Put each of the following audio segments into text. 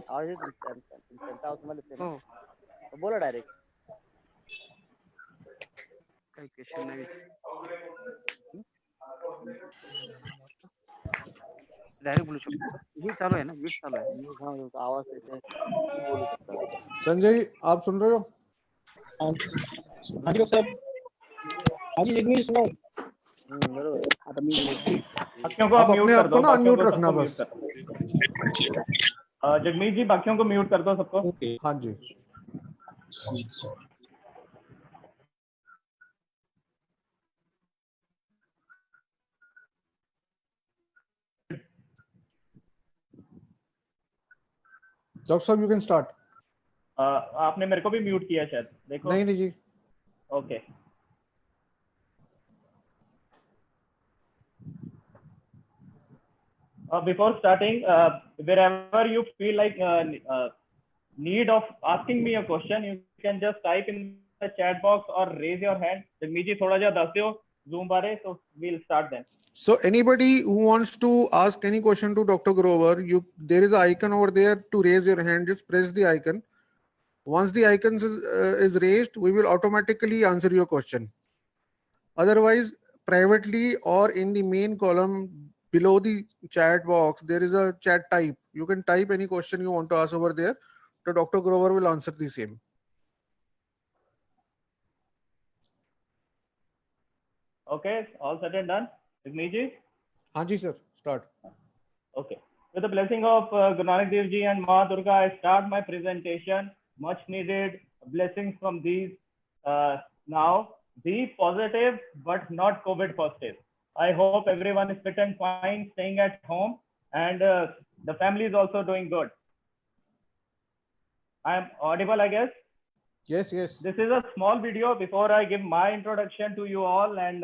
आवाज इंस्टेंट तुम्हाला येते ना? बोला डायरेक्ट. काही क्वेश्चन नाही. डायरेक्ट बोलू शकतो. हे चालू आहे ना, मीट चालू आहे. आवाज येते, बोलू शकता. संजय, आप सुन रहे हो? हाँ जी साहब. हाँ जी, एक मिनट सुनो. बरोबर. आता मी बाकियों को आप आप म्यूट अपने कर आप को दो. ना बाकियों अनम्यूट को रखना सबको बस. म्यूट कर. जगमीत जी, बाकियों को म्यूट कर दो सबको. ओके. हाँ जी. डॉक्टर साहब, यू कैन स्टार्ट. आपने मेरे को भी म्यूट किया शायद, देखो. नहीं जी. Okay. Before starting, wherever you feel like need of asking me a question, you can just type in the chat box or raise your hand. Jagmeet ji थोड़ा जा दस दो Zoom बारे, so we'll start then. So anybody who wants to ask any question to Dr. Grover, there is an icon over there to raise your hand. Just press the icon. Once the icon is raised, we will automatically answer your question. Otherwise, privately or in the main column below the chat box, there is a chat type. You can type any question you want to ask over there. So Dr. Grover will answer the same. Okay, all set and done. Jagmeet ji? हाँ जी sir, start. Okay. With the blessing of Guru Nanak Dev Ji and Ma Durga, I start my presentation. Much needed blessings from these. Now, be positive, but not COVID positive. I hope everyone is fit and fine, staying at home, and the family is also doing good. I am audible, I guess. Yes, yes. This is a small video before I give my introduction to you all and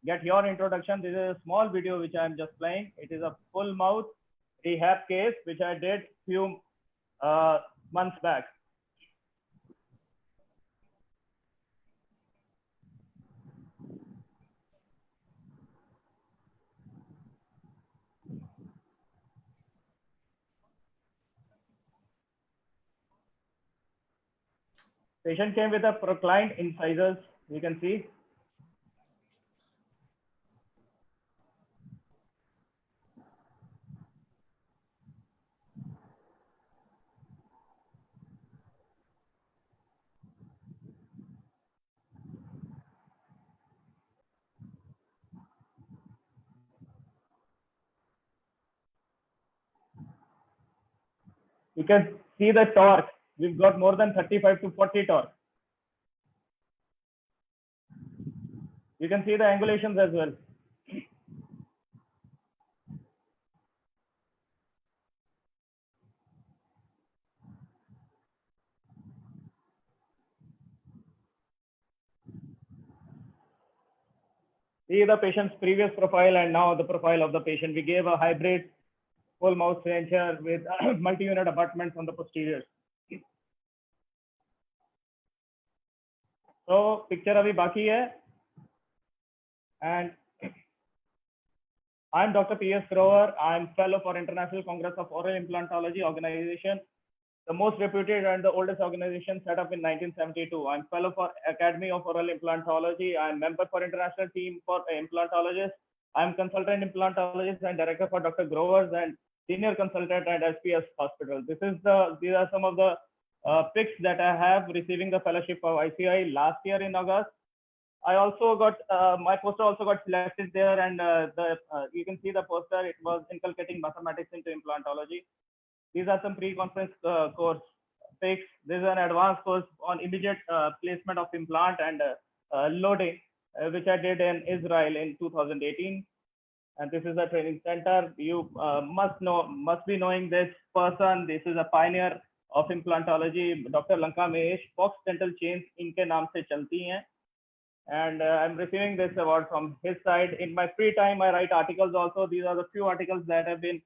get your introduction. This is a small video which I am just playing. It is a full mouth rehab case which I did few months back. Patient came with a proclined incisors, you can see. You can see the torque. We've got more than 35 to 40 torque. You can see the angulations as well. See the patient's previous profile and now the profile of the patient. We gave a hybrid full mouth denture with multi-unit abutments on the posterior. So picture abhi baki hai. And I'm Dr. P.S. Grover. I'm fellow for International Congress of Oral Implantology organization, the most reputed and the oldest organization set up in 1972. I'm fellow for Academy of Oral Implantology. I'm member for international team for implantologists. I'm consultant implantologist and director for Dr. Grover's and senior consultant at SPS Hospital. These are some of the picks that I have receiving the fellowship of ICI last year in August. I also got my poster also got selected there, and you can see the poster. It was inculcating mathematics into implantology. These are some pre-conference course picks. This is an advanced course on immediate placement of implant and loading, which I did in Israel in 2018. And this is a training center. You must be knowing this person. This is a pioneer of implantology, Dr. Lanka Mahesh. Fox Dental Chains इनके नाम से चलती हैं. And I'm receiving this award from his side. In my free time, I write articles also. These are the few articles that have been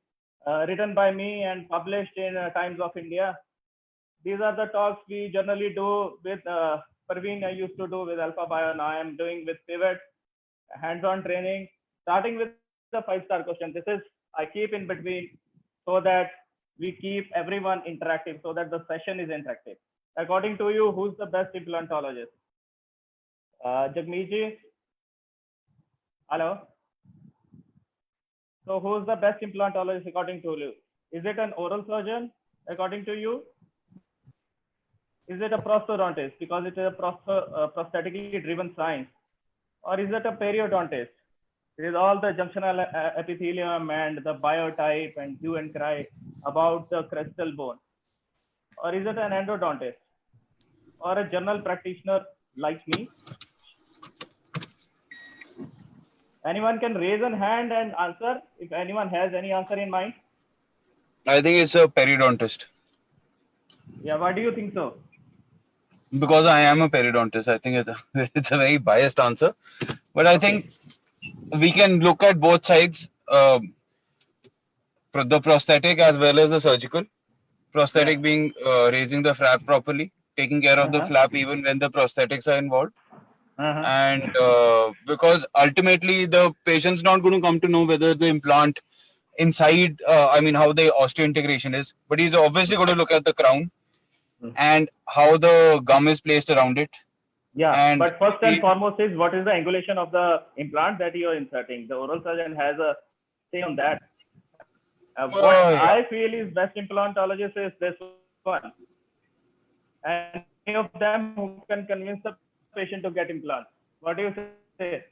written by me and published in Times of India. These are the talks we generally do with Parveen. I used to do with Alpha Bio. Now I am doing with Pivot, hands-on training, starting with the 5-star question. This is, I keep in between so that we keep everyone interactive, so that the session is interactive. According to you, who's the best implantologist? Jagmeet ji? Hello? So who's the best implantologist according to you? Is it an oral surgeon according to you? Is it a prosthodontist because it is a prosthetically driven science? Or is it a periodontist? It is all the junctional epithelium and the biotype and hue and cry about the crestal bone. Or is it an endodontist or a general practitioner like me? Anyone can raise a hand and answer if anyone has any answer in mind. I think it's a periodontist. Yeah, why do you think so? Because I am a periodontist. I think it's a very biased answer. But I think we can look at both sides, the prosthetic as well as the surgical. Prosthetic being raising the flap properly, taking care of the flap even when the prosthetics are involved. And because ultimately the patient's not going to come to know whether the implant inside, I mean, how the osseointegration is, but he's obviously going to look at the crown and how the gum is placed around it. Yeah, and but first and foremost is what is the angulation of the implant that you are inserting. The oral surgeon has a say on that. What I feel is best implantologist is this one. And any of them who can convince the patient to get implants. What do you say?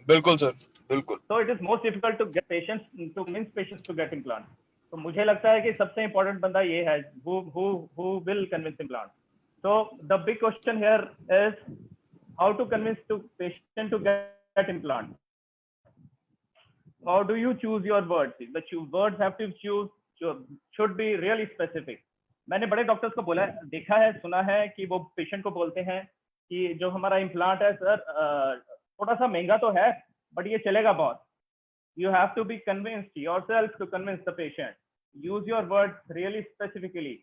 बिल्कुल sir, बिल्कुल. So it is most difficult to get patients, to convince patients to get implants. तो मुझे लगता है कि सबसे important बंदा ये है who will convince implant. So the big question here is how to convince the patient to get implant. How do you choose your words? The words have to choose should be really specific. मैंने बड़े doctors को बोला देखा है सुना है कि वो पेशेंट को बोलते हैं कि जो हमारा इम्प्लांट है सर थोड़ा सा महंगा तो है बट ये चलेगा बहुत. You have to be convinced yourself to convince the patient. Use your words really specifically.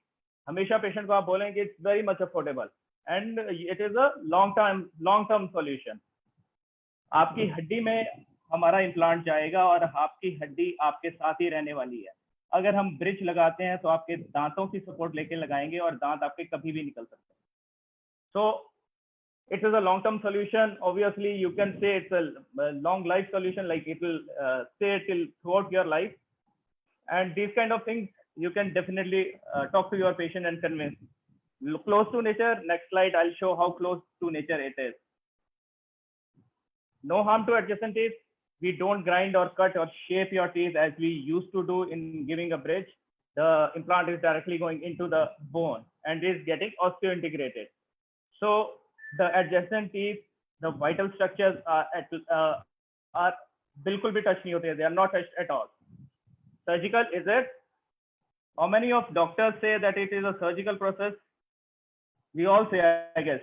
हमेशा पेशेंट को आप बोलेंगे it's very much affordable and it is a long term solution. आपकी हड्डी में हमारा इम्प्लांट जाएगा और आपकी हड्डी आपके साथ ही रहने वाली है. अगर हम ब्रिज लगाते हैं तो आपके दांतों की सपोर्ट लेके लगाएंगे और दांत आपके कभी भी निकल सकते हैं. So it is a long term solution. Obviously you can say it's a long life solution, like it will stay till throughout your life, and these kind of things you can definitely talk to your patient and convince. Close to nature, next slide I'll show how close to nature it is. No harm to adjacent teeth. We don't grind or cut or shape your teeth as we used to do in giving a bridge. The implant is directly going into the bone and is getting osseointegrated. So the adjacent teeth, the vital structures are bilkul bhi touch nahi hote. They are not touched at all. Surgical, is it? How many of doctors say that it is a surgical process? We all say, I guess.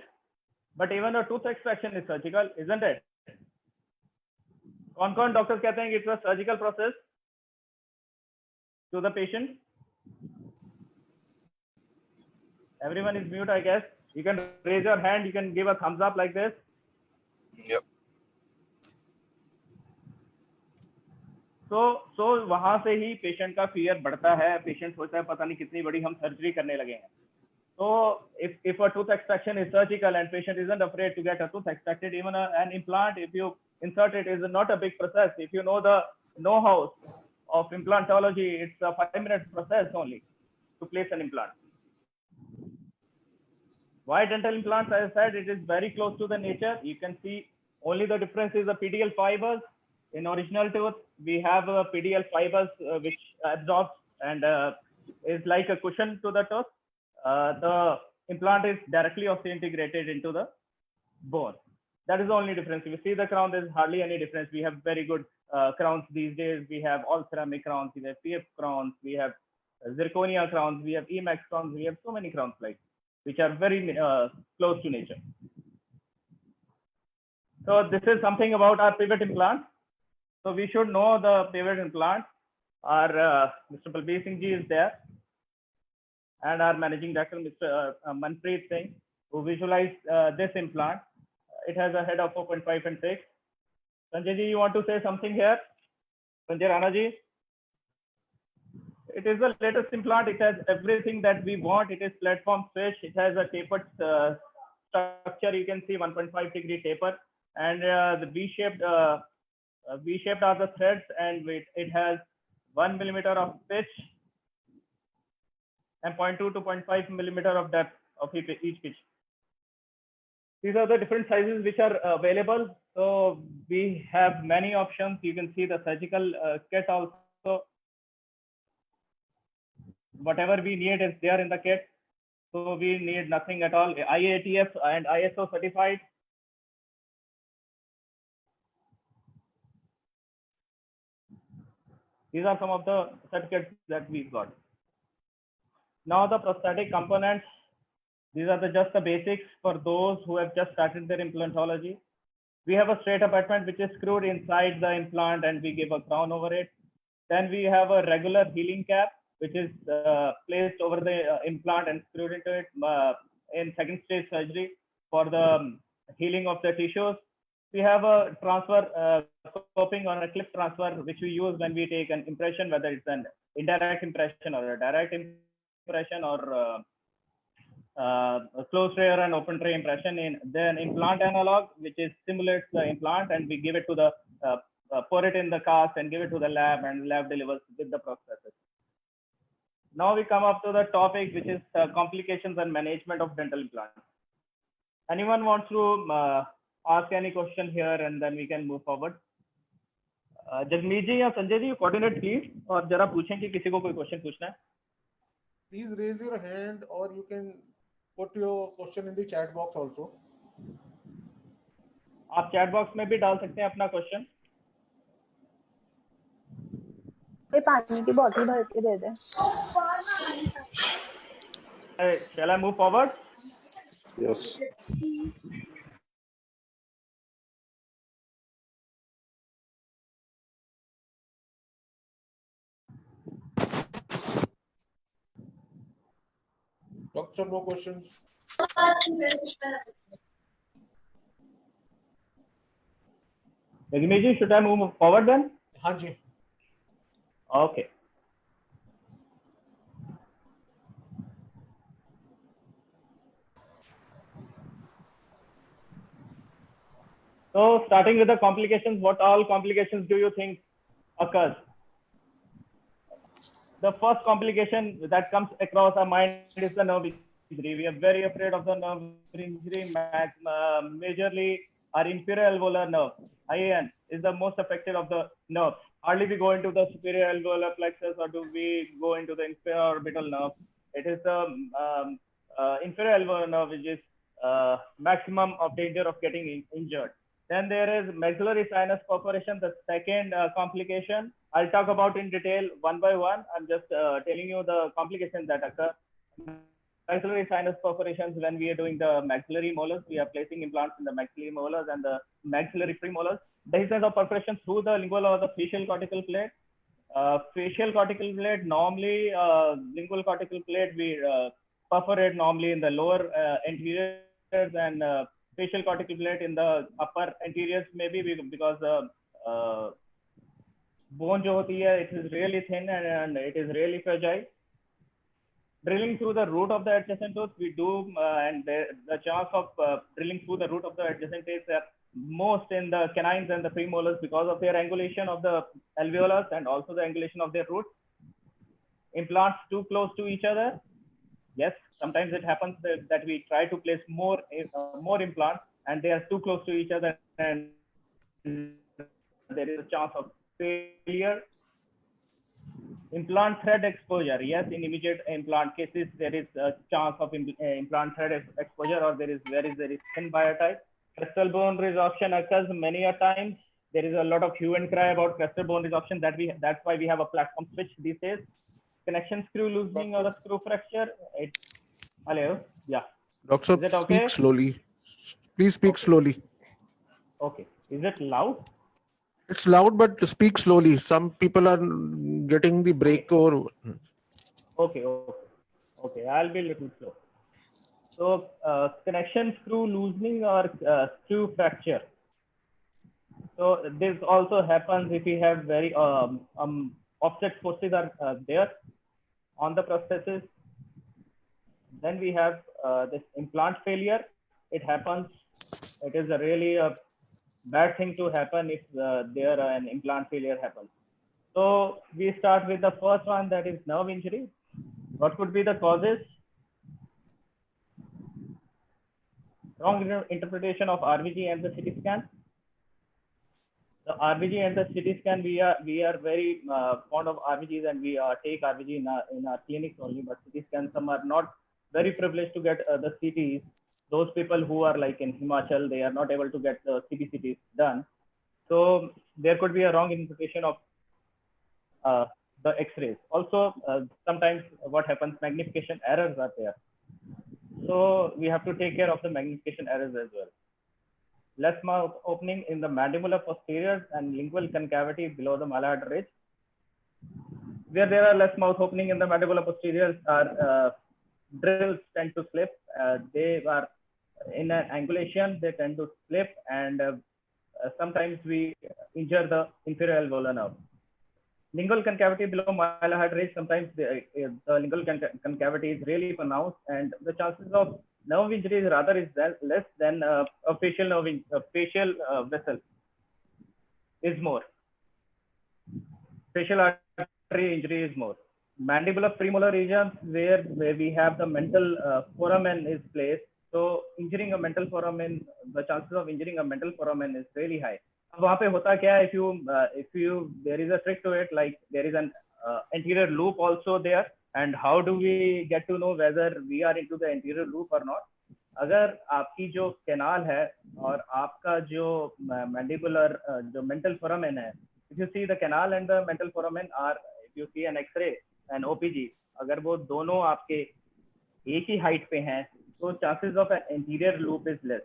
But even a tooth extraction is surgical, isn't it? कौन doctors कहते हैं कि it's a surgical process to the patient? Everyone is mute, I guess. You can raise your hand. You can give a thumbs up like this. Yep. So वहां से ही patient का fear बढ़ता है. Patient सोचता है पता नहीं कितनी बड़ी हम सर्जरी करने लगे हैं. So if a tooth extraction is surgical and patient isn't afraid to get a tooth extracted, even an implant, if you insert it, is not a big process. If you know the know-how of implantology, it's a 5-minute process only to place an implant. Why dental implants? As I said, it is very close to the nature. You can see only the difference is the PDL fibers. In original tooth, we have PDL fibers which absorbs and is like a cushion to the tooth. The implant is directly osseointegrated into the bone. That is the only difference. If you see the crown, there is hardly any difference. We have very good crowns these days. We have all ceramic crowns. We have PF crowns. We have zirconia crowns. We have Emax crowns. We have so many crowns which are very close to nature. So this is something about our pivot implant. So we should know the pivot implant. Our Mr. Balbir Singh ji is there, and our managing director, Mr. Manpreet Singh, who visualized this implant. It has a head of 4.5 and 6. Sanjay ji, you want to say something here? Sanjay Rana ji? It is the latest implant. It has everything that we want. It is platform switch. It has a tapered structure. You can see 1.5-degree taper, and the V-shaped are the threads, and it has 1 millimeter of pitch and 0.2 to 0.5 millimeter of depth of each pitch. These are the different sizes which are available. So we have many options. You can see the surgical kit also. Whatever we need is there in the kit. So we need nothing at all. IATF and ISO certified. These are some of the certificates that we've got. Now the prosthetic components. These are just the basics for those who have just started their implantology. We have a straight abutment which is screwed inside the implant, and we give a crown over it. Then we have a regular healing cap which is placed over the implant and screwed into it in second stage surgery for the healing of the tissues. We have a transfer scoping or a clip transfer which we use when we take an impression, whether it's an indirect impression or a direct impression or a closed tray or an open tray impression in then implant analog, which is simulates the implant, and we give it to the pour it in the cast and give it to the lab, and lab delivers with the prosthesis. Now we come up to the topic, which is complications and management of dental implants. Anyone wants to ask any question here, and then we can move forward. Jagmeet जी या Sanjay ji coordinate please, और जरा पूछें कि किसी को कोई question पूछना है. Please raise your hand, or you can put your question in the chat box also. आप चैट बॉक्स में भी डाल सकते हैं अपना क्वेश्चन. पानी की बोतल भर के दे दे. Shall I move forward? Yes. Doctor, no questions. Jagmeet ji, should I move forward then? हाँ जी. Okay. So starting with the complications, what all complications do you think occurs? The first complication that comes across our mind is the nerve injury. We are very afraid of the nerve injury. Majorly, our inferior alveolar nerve, IAN, is the most affected of the nerves. Hardly we go into the superior alveolar plexus, or do we go into the inferior orbital nerve. It is the inferior alveolar nerve which is maximum of danger of getting injured. Then there is maxillary sinus perforation, the second complication. I'll talk about in detail one by one. I'm just telling you the complications that occur. Maxillary sinus perforations, when we are doing the maxillary molars, we are placing implants in the maxillary molars and the maxillary premolars. Distance of perforation through the lingual or the facial cortical plate. Facial cortical plate, normally lingual cortical plate, we perforate normally in the lower anteriors, and facial cortical plate in the upper anteriors, maybe because the bone jo hoti hai, it is really thin and it is really fragile. Drilling through the root of the adjacent tooth, we do, and the chance of drilling through the root of the adjacent teeth are most in the canines and the premolars because of their angulation of the alveolus and also the angulation of their roots. Implants too close to each other. Yes, sometimes it happens that we try to place more implants and they are too close to each other, and there is a chance of failure. Implant thread exposure. Yes, in immediate implant cases, there is a chance of implant thread exposure, or there is very thin biotype. Crestal bone resorption occurs many a times. There is a lot of hue and cry about crestal bone resorption. That's why we have a platform switch these days. Connection screw loosening or a screw fracture. Hello. Yeah. Doctor, is it okay? Speak slowly. Please speak slowly. Okay. Is it loud? It's loud, but speak slowly. Some people are getting the break or. Okay. I'll be a little slow. So connection screw loosening or screw fracture. So this also happens if we have very offset forces are there. on the prosthesis. Then we have this implant failure. It happens. It is really a bad thing to happen if there an implant failure happens. So we start with the first one, that is nerve injury. What could be the causes? Wrong interpretation of RVG and the CT scan. The RVG and the CT scan, we are very fond of RVGs, and we take RVG in our clinics only. But CT scans, some are not very privileged to get the CTs. Those people who are like in Himachal, they are not able to get the CTs done. So there could be a wrong interpretation of the X-rays. Also, sometimes what happens, magnification errors are there. So we have to take care of the magnification errors as well. Less mouth opening in the mandibular posterior and lingual concavity below the mylohyoid ridge. Where there are less mouth opening in the mandibular posterior, our drills tend to slip. They are in an angulation, they tend to slip, and sometimes we injure the inferior alveolar nerve. Lingual concavity below mylohyoid ridge, sometimes the lingual concavity is really pronounced, and the chances of nerve injury is rather less than a facial vessel is more. Facial artery injury is more. Mandibular premolar regions, where we have the mental foramen is placed. So injuring a mental foramen, the chances of injuring a mental foramen is really high. वहाँ पे होता क्या है, there is a trick to it, like there is an anterior loop also there, and how do we get to know whether we are into the anterior loop or not? अगर आपकी जो canal है और आपका जो mandibular जो mental foramen है, if you see the canal and the mental foramen are, if you see an X-ray and OPG, अगर वो दोनों आपके एक ही height पे हैं, तो chances of an anterior loop is less.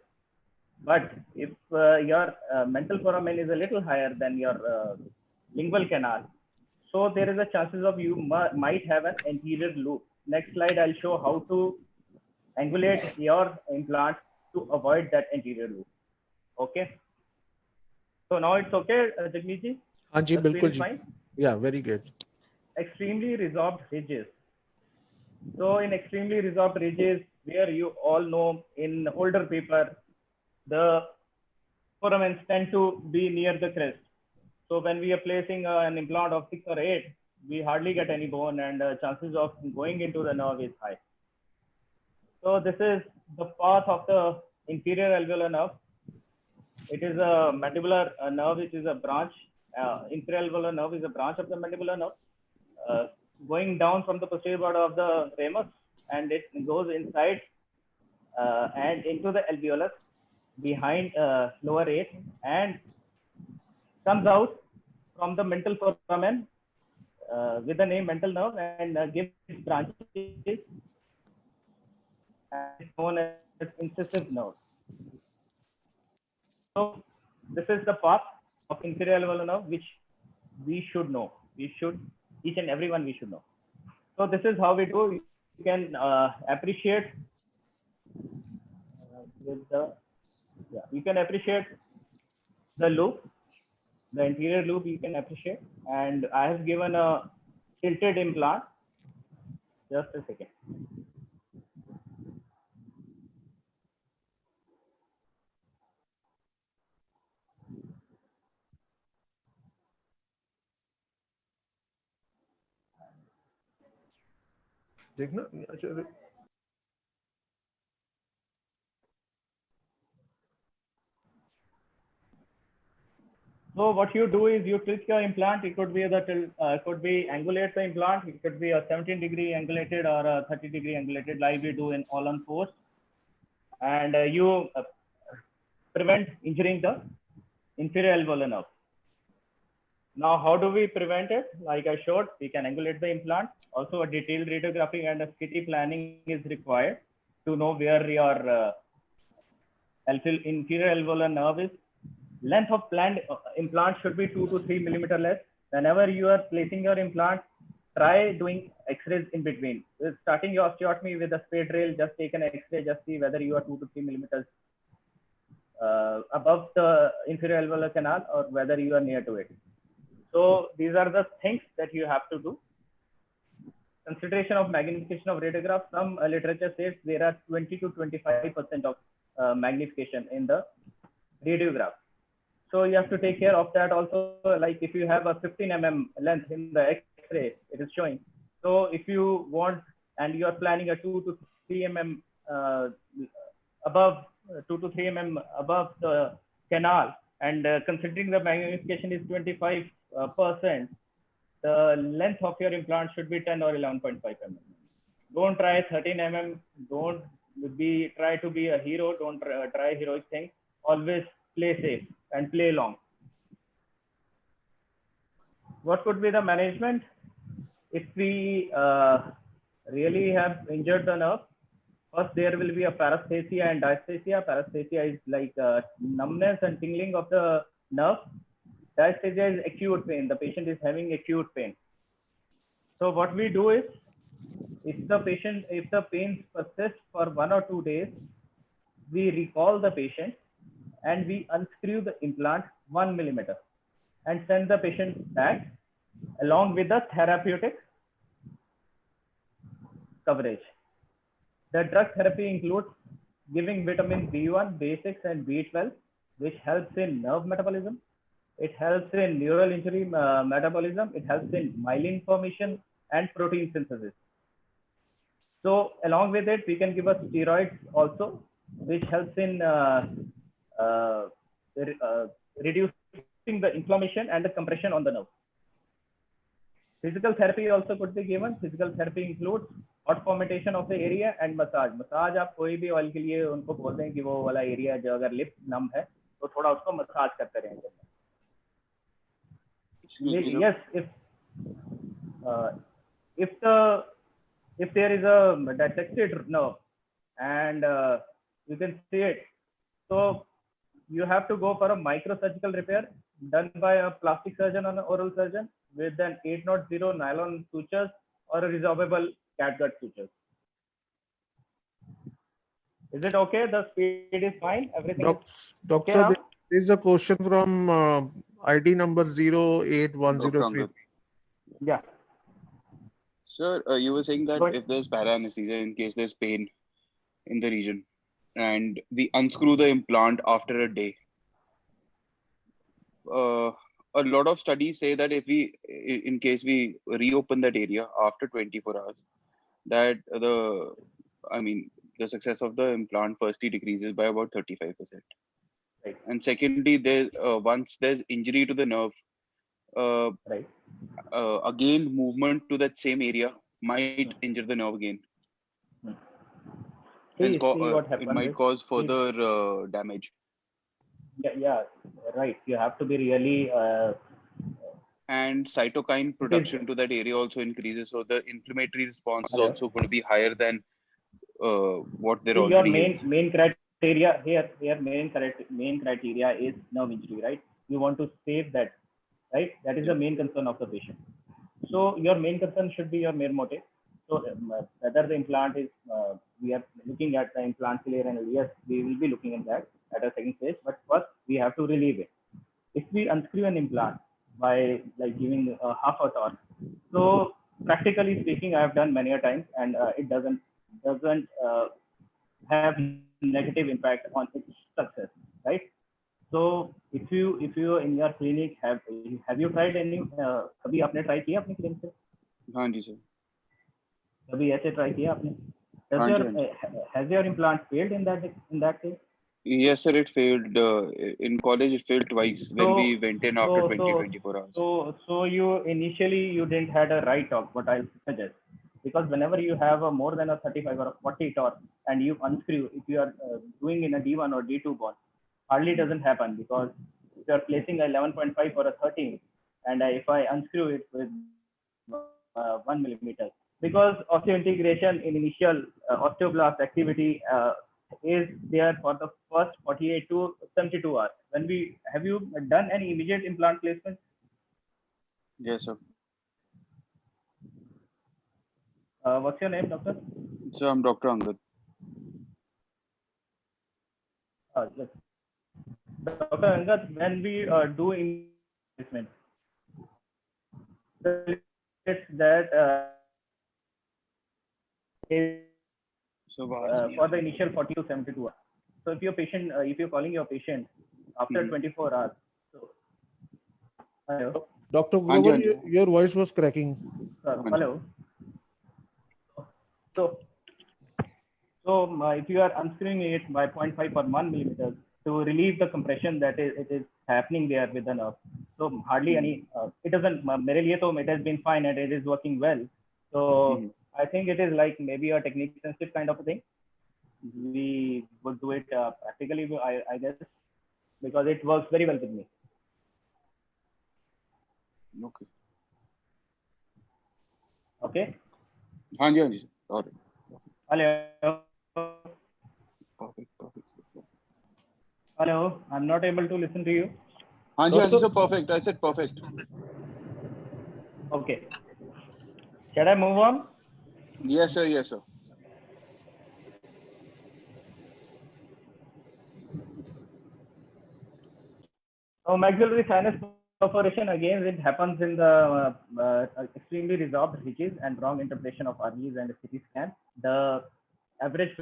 But if your mental foramen is a little higher than your lingual canal, so there is a chances of you might have an anterior loop. Next slide, I'll show how to angulate your implant to avoid that anterior loop. Okay. So now it's okay, Jagmeet ji? हाँ जी, बिल्कुल जी. Yeah, very good. Extremely resorbed ridges. So in extremely resorbed ridges, where you all know in older paper, the foramens tend to be near the crest. So when we are placing an implant of 6 or 8, we hardly get any bone, and chances of going into the nerve is high. So this is the path of the inferior alveolar nerve. It is a mandibular nerve, which is a branch. Inferior alveolar nerve is a branch of the mandibular nerve, going down from the posterior border of the ramus, and it goes inside and into the alveolus behind lower 8, and comes out from the mental foramen with the name mental nerve, and gives branches, and known as incisive nerve. So this is the path of inferior alveolar nerve, which we should know. Each and everyone we should know. So this is how we do. You can appreciate you can appreciate the loop, the anterior loop you can appreciate, and I have given a tilted implant. Just a second. देखना. So what you do is you tilt your implant. It could be angulate the implant. It could be a 17-degree angulated or a 30-degree angulated, like we do in all-on-4. And you prevent injuring the inferior alveolar nerve. Now, how do we prevent it? Like I showed, we can angulate the implant. Also, a detailed radiography and a CT planning is required to know where your inferior alveolar nerve is. Length of planned implant should be 2 to 3 millimeter less. Whenever you are placing your implant, try doing X-rays in between. Starting your osteotomy with a spade rail, just take an X-ray, just see whether you are 2 to 3 millimeters above the inferior alveolar canal or whether you are near to it. So these are the things that you have to do. consideration of magnification of radiograph, some literature says there are 20 to 25% of magnification in the radiograph. So you have to take care of that also. Like if you have a 15 mm length in the X-ray, it is showing. So if you want and you are planning a 2 to 3 mm above 2 to 3 mm above the canal, and considering the magnification is 25%, the length of your implant should be 10 or 11.5 mm. Don't try 13 mm. Don't try to be a hero. Don't try heroic things. Always play safe and play long. What could be the management? If we really have injured the nerve, first there will be a paresthesia and dysesthesia. Paresthesia is like numbness and tingling of the nerve. Dysesthesia is acute pain. The patient is having acute pain. So what we do is, if the pain persists for 1 or 2 days, we recall the patient and we unscrew the implant 1 millimeter and send the patient back along with the therapeutic coverage. The drug therapy includes giving vitamin B1, B6 and B12, which helps in nerve metabolism. It helps in neural injury metabolism. It helps in myelin formation and protein synthesis. So along with it, we can give us steroids also, which helps in reducing the inflammation and the compression on the nerve. Physical therapy also could be given. Physical therapy includes hot fomentation of the area and massage. Massage आप कोई भी oil के लिए उनको बोल दें कि वो वाला एरिया जो अगर लिप नम है तो थोड़ा उसको मसाज करते रहेंगे. Yes, if there is a dissected nerve and you can see it, so you have to go for a microsurgical repair done by a plastic surgeon or an oral surgeon with an 800 nylon sutures or a resorbable catgut sutures. Is it okay? The speed is fine. Everything is Doctor, okay now? there is a question from ID number 08103. Yeah. Sir, you were saying that Go ahead. if there's para-anesthesia in case there's pain in the region and we unscrew the implant after a day. A lot of studies say that if we, in case we reopen that area after 24 hours, that the success of the implant firstly decreases by about 35%. Right. And secondly, once there's injury to the nerve, Right. Again, movement to that same area might injure the nerve again. See what It happens might is- cause further damage. Yeah, right. You have to be really And cytokine production to that area also increases. So the inflammatory response is Hello? also going to be higher than what there See, your already is. main criteria here main criteria is nerve injury, right? You want to save that, right? That is the main concern of the patient. So your main concern should be your mere motive. So whether the implant is, we are looking at the implant failure, and yes, we will be looking at that at a second stage. But first, we have to relieve it. If we unscrew an implant by like giving half a torque, so practically speaking, I have done many a times, and it doesn't have negative impact on its success, right? So if you in your clinic have you tried any कभी आपने try किया अपनी clinic से? हाँ जी sir. कभी ऐसे try किया आपने? हाँ जी, Has your implant failed in that case? Yes sir, it failed. In college, it failed twice when we went in after 24 hours. So you initially didn't had a right torque, what I suggest, because whenever you have a more than a 35 or a 40 torque and you unscrew, if you are doing in a D1 or D2 bone, hardly doesn't happen, because if you are placing a 11.5 or a 13, and if I unscrew it with 1 millimeter, because osseointegration in initial osteoblast activity is there for the first 48 to 72 hours. Have you done any immediate implant placement? Yes sir. What's your name, doctor? So I'm Dr. Angad. Yes. Dr. Angad, when we do implant placement, that is So for the initial 40 to 72 hours. So if your patient, if you're calling your patient after 24 hours, so hello, Dr. हाँ जी, Grover, हाँ जी. your voice was cracking. hello. So if you are unscrewing it by 0.5 or 1 millimeters to relieve the compression that it is happening there with the nerve. So hardly any, it doesn't, मेरे लिए तो it has been fine and it is working well. So I think it is like maybe a technique sensitive kind of a thing. We would do it practically, I guess, because it works very well with me. Okay. Okay. हाँ जी, हाँ जी. All right. Hello. Perfect. Hello. I'm not able to listen to you. हाँ जी, हाँ जी, sir. Perfect. I said perfect. Okay. Shall I move on? Yes, sir. Yes, sir. So maxillary sinus perforation, again, it happens in the extremely resorbed ridges and wrong interpretation of RVs and CT scan. The average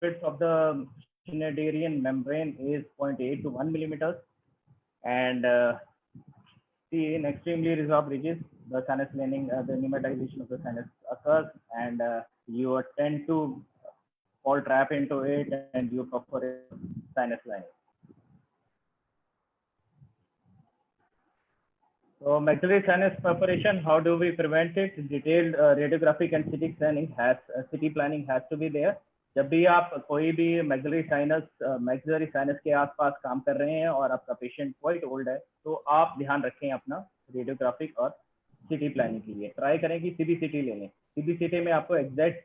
width of the Schneiderian membrane is 0.8 to 1 millimeters. And see, in extremely resorbed ridges, the sinus lining, the pneumatization of the sinus occurs, and you tend to fall trap into it and you perforate sinus lining. So maxillary sinus perforation, how do we prevent it? Detailed radiographic and CT planning has to be there. जब भी आप कोई भी maxillary sinus के आसपास काम कर रहे हैं और आपका patient quite old है, तो आप ध्यान रखें अपना radiographic और CT planning के लिए. ट्राई करें कि CBCT ले लें. CBCT में आपको exact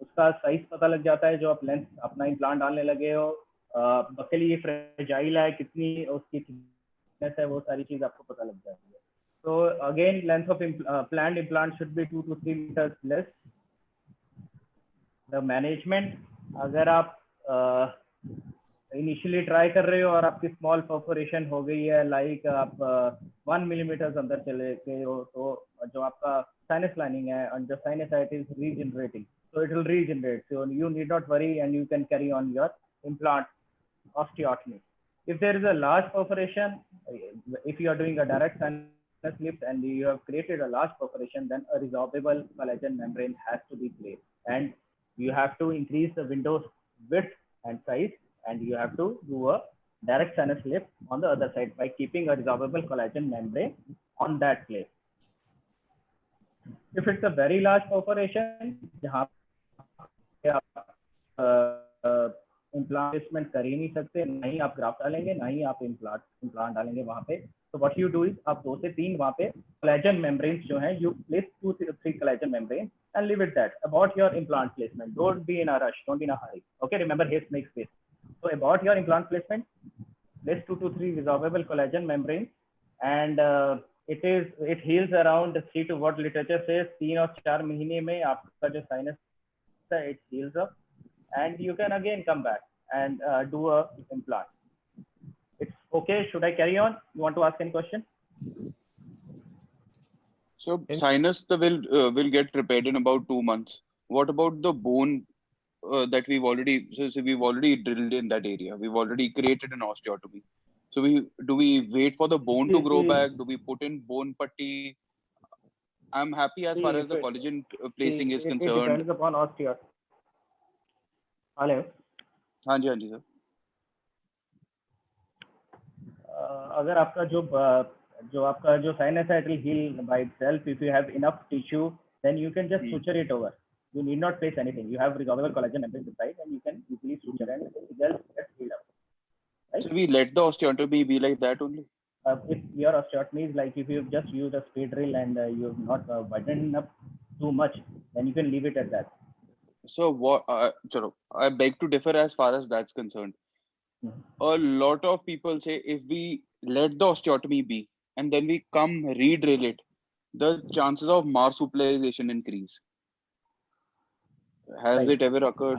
उसका साइज पता लग जाता है जो आप लेंथ अपना इम्प्लांट डालने लगे हो, बकली फ्रेजाइल है, कितनी उसकी है, वो सारी चीज आपको पता लग जाती है. So again, length of planned implant should be 2 to 3 meters less. The management, अगर आप इनिशियली ट्राई कर रहे हो और आपकी स्मॉल परफोरेशन हो गई है, लाइक आप 1 मिलीमीटर अंदर चले गए हो, तो जो आपका साइनस लाइनिंग है और जो sinusitis regenerating, so it will regenerate. So you need not worry and you can carry on your implant osteotomy. If there is a large perforation, if you are doing a direct sinus lift and you have created a large perforation, then a resorbable collagen membrane has to be placed, and you have to increase the window's width and size, and you have to do a direct sinus lift on the other side by keeping a resorbable collagen membrane on that place. If it's a very large perforation, जहाँ implant placement कर ही नहीं सकते, ना ही आप graft डालेंगे, ना ही आप implant डालेंगे वहां पे. तो व्हाट यू डू इज, आप 2 से 3 वहां पे कोलेजन मेम्ब्रेन्स जो हैं, you place 2 to 3 collagen membrane and leave it that. About your implant placement, don't be in a rush, don't be in a hurry. Okay, remember, haste makes waste. So about your implant placement, place 2 to 3 resorbable collagen membranes, and it heals around, see to what literature says, 3 or 4 महीने में आपका जो sinus है, it heals up, and you can again come back and do a implant. It's okay. Should I carry on? You want to ask any question? So sinus will get repaired in about 2 months. What about the bone that we've already drilled in that area? We've already created an osteotomy. So do we wait for the bone to grow back? Do we put in bone putty? I'm happy as far as the collagen placing is concerned. It depends upon osteotomy. Hello. हाँ जी sir. अगर आपका जो आपका जो sinus it will heal by itself. If you have enough tissue, then you can just suture it over. You need not place anything. You have resorbable collagen membrane inside, and you can easily suture and it just gets healed up. Right? So we let the osteotomy be like that only. If your osteotomy is like if you just use a speed drill and you have not widened up too much, then you can leave it at that. So what? I beg to differ as far as that's concerned. A lot of people say if we let the osteotomy be and then we come re-drill it, the chances of marsupialization increase. Has it ever occurred?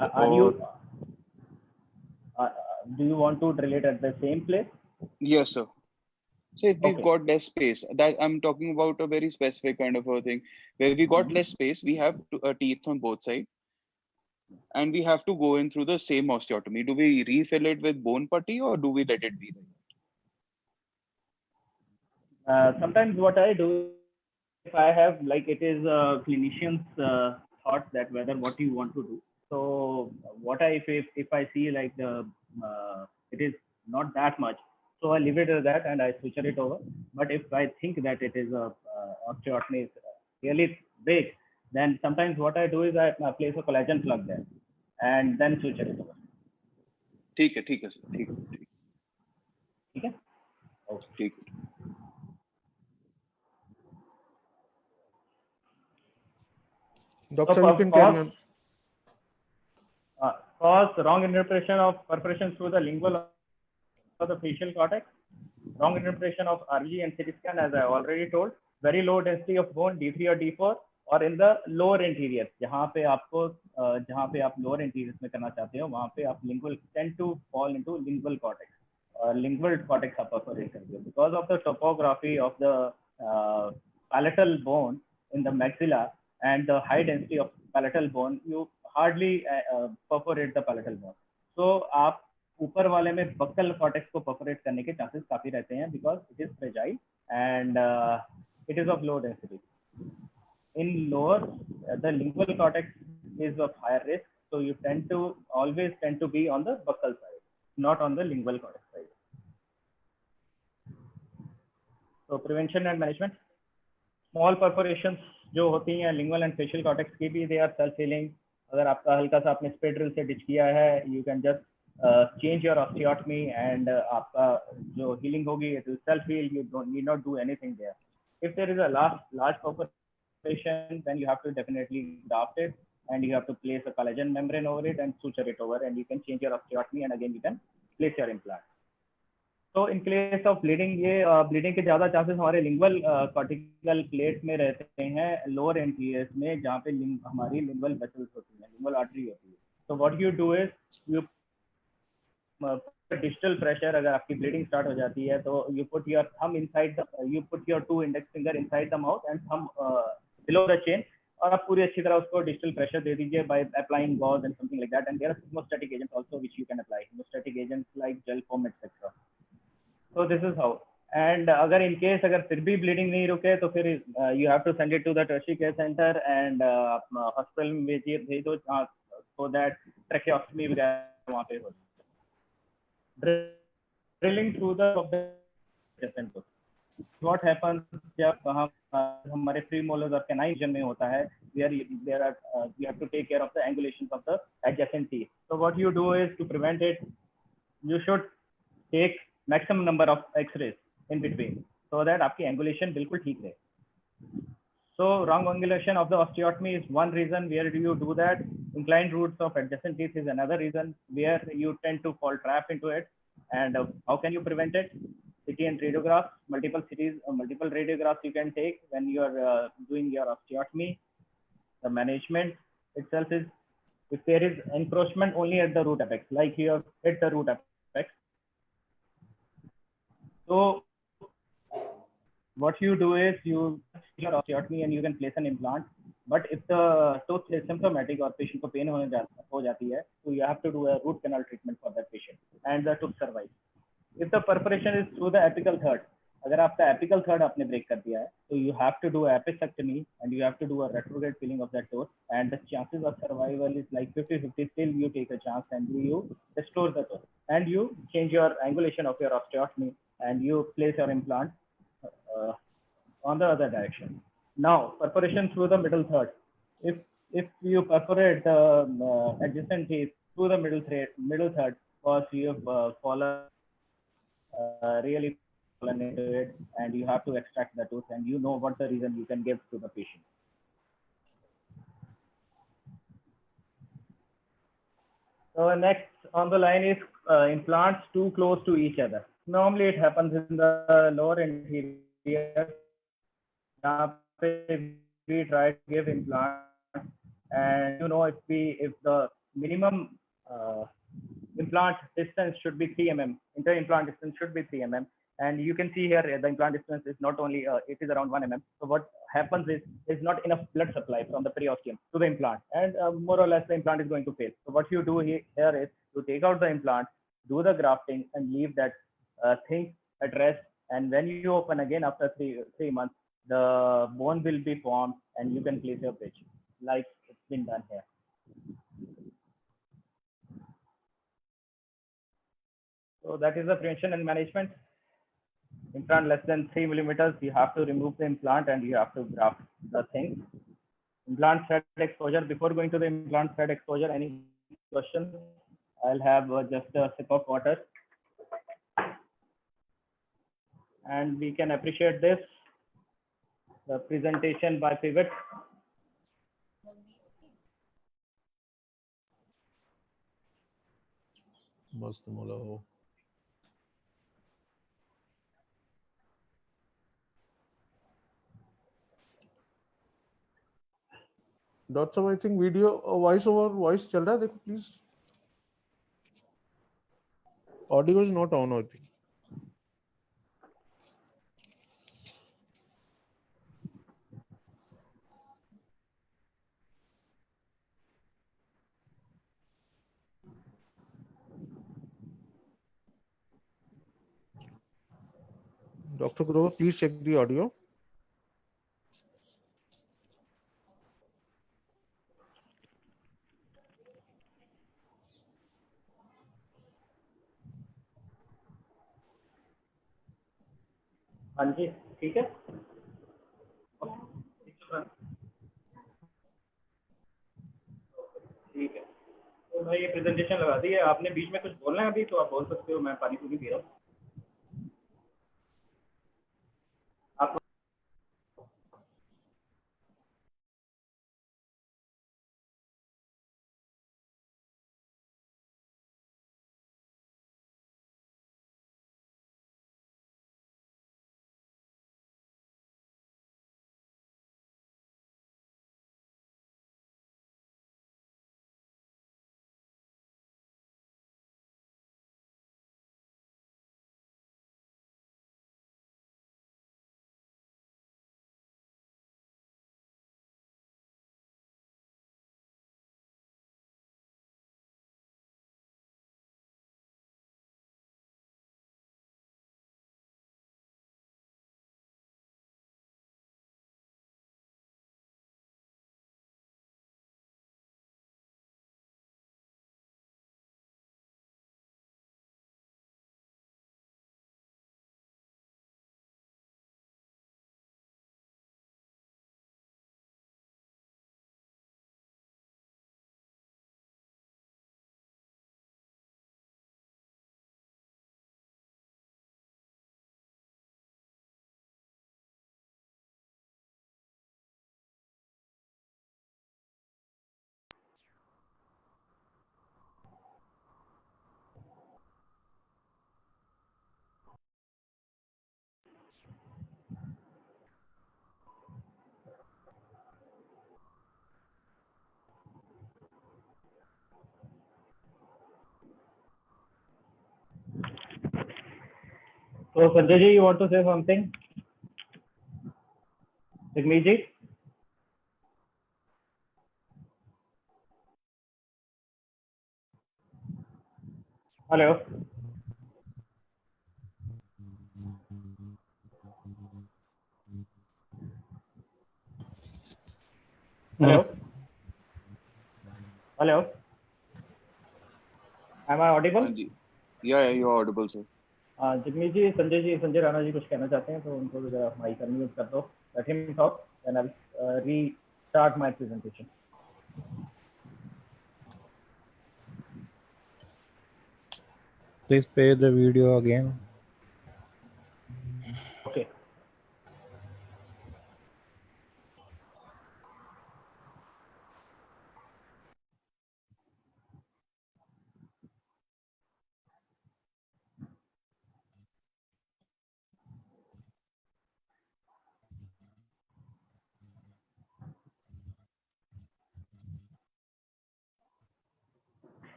Do you want to drill it at the same place? Yes, sir. So if we've got less space, that I'm talking about a very specific kind of a thing. where we got less space. We have teeth on both sides, and we have to go in through the same osteotomy. Do we refill it with bone putty or do we let it be? Sometimes what I do, if I have, like, it is a clinician's thought that whether what you want to do. So what I, if I see like the it is not that much, so I leave it at that and I suture it over. But if I think that it is a osteotomy is really big, then sometimes what I do is I place a collagen plug there and then suture it over. ठीक है sir, ठीक है. Okay. Doctor, you can carry on. Cause wrong interpretation of perforation through the lingual or the facial cortex, wrong interpretation of RG and CT scan, as I already told, very low density of bone D3 or D4, और in the lower interior, जहाँ पे आपको जहाँ पे आप lower interior में करना चाहते हो, वहाँ पे आप lingual tend to fall into lingual cortex, lingual cortex आप perforate करते हो, because of the topography of the palatal bone in the maxilla and the high density of palatal bone, you hardly perforate the palatal bone. So आप ऊपर वाले में buccal cortex को perforate करने के chances काफी रहते हैं, because it is fragile and it is of low density. In lower, the lingual cortex is of higher risk, so you always tend to be on the buccal side, not on the lingual cortex side. So prevention and management, small perforations जो होती हैं lingual and facial cortex की भी, they are self-healing. अगर आपका हल्का सा आपने spray drill से ditch किया है, you can just change your osteotomy and आपका जो healing होगी, it will self-heal. You need not do anything there. If there is a large perforation, then you have to definitely graft it, and you have to place a collagen membrane over it and suture it over, and you can change your osteotomy, and again you can place your implant. So in case of bleeding, ये bleeding के ज़्यादा chances हमारे lingual cortical plate में रहते हैं, lower anteriors में, जहाँ पे हमारी lingual vessels होती हैं, lingual artery होती है. So what you do is you distal pressure. अगर आपकी bleeding start हो जाती है, तो you put your thumb inside the, you put your 2 index finger inside the mouth and thumb below the chin, और आप पूरी अच्छी तरह उसको distal pressure दे दीजिए by applying gauze and something like that. And there are hemostatic agents also which you can apply, hemostatic agents like gel foam, etc. So this is how. And अगर in case अगर फिर भी bleeding नहीं रुके, तो फिर you have to send it to the tertiary care center and hospital में भेज दो, so that tracheostomy वगैरह वहाँ पे हो. Drilling through the adjacent tooth. What happens जब हमारे premolars और canine region में होता है, we have to take care of the angulations of the adjacent teeth. So what you do is, to prevent it, you should take maximum number of X-rays in between, so that आपकी angulation बिल्कुल ठीक रहे. So wrong angulation of the osteotomy is one reason where do you do that. Inclined roots of adjacent teeth is another reason where you tend to fall trap into it. And how can you prevent it? CT and radiographs, multiple radiographs you can take when you are doing your osteotomy. The management itself is, if there is encroachment only at the root apex, like you have hit the root apex. So what you do is you do your osteotomy and you can place an implant. But if the tooth is symptomatic or patient को pain हो जाती है, so you have to do a root canal treatment for that patient, and the tooth survives. If the perforation is through the apical third, अगर आपका apical third आपने break कर दिया है, so you have to do apicectomy and you have to do a retrograde filling of that tooth, and the chances of survival is like 50-50. Still you take a chance and you restore the tooth, and you change your angulation of your osteotomy, and you place your implant on the other direction. Now, perforation through the middle third. If you perforate the adjacent teeth through the middle third, because you have really fallen into it, and you have to extract the tooth, and you know what the reason you can give to the patient. So next on the line is implants too close to each other. Normally it happens in the lower anterior. We try to give implants, and if the minimum implant distance should be 3 mm, inter-implant distance should be 3 mm, And you can see here the implant distance is not only it is around 1 mm. So what happens is there's not enough blood supply from the periosteum to the implant, and more or less the implant is going to fail. So what you do here is to take out the implant, do the grafting, and leave that thing at rest. And when you open again after three months, the bone will be formed, and you can place your bridge like it's been done here. So that is the prevention and management. Implant less than 3 millimeters, you have to remove the implant and you have to graft the thing. Implant thread exposure. Before going to the implant thread exposure, any questions? I'll have just a sip of water. And we can appreciate this, the presentation by Pivot. मस्त मुला हो. Dr. I think video voice over voice चल रहा है देखो please. Audio is not on I think. Dr. Grover, please check the audio. हाँ जी, ठीक है. ठीक है, तो मैं ये प्रेजेंटेशन लगा दी है. आपने बीच में कुछ बोलना है अभी तो आप बोल सकते हो. मैं पानी पूरी पी रहा हूँ. आप So Sanjay ji, you want to say something? Jagmeet ji? Hello? Hello? Hello? Am I audible? Yeah, you are audible, sir. Jagmeet जी, संजय राणा जी कुछ कहना चाहते हैं तो उनको जरा माइक अनम्यूट कर दो. Let him talk, then I'll restart my presentation. Please play the video again. Okay.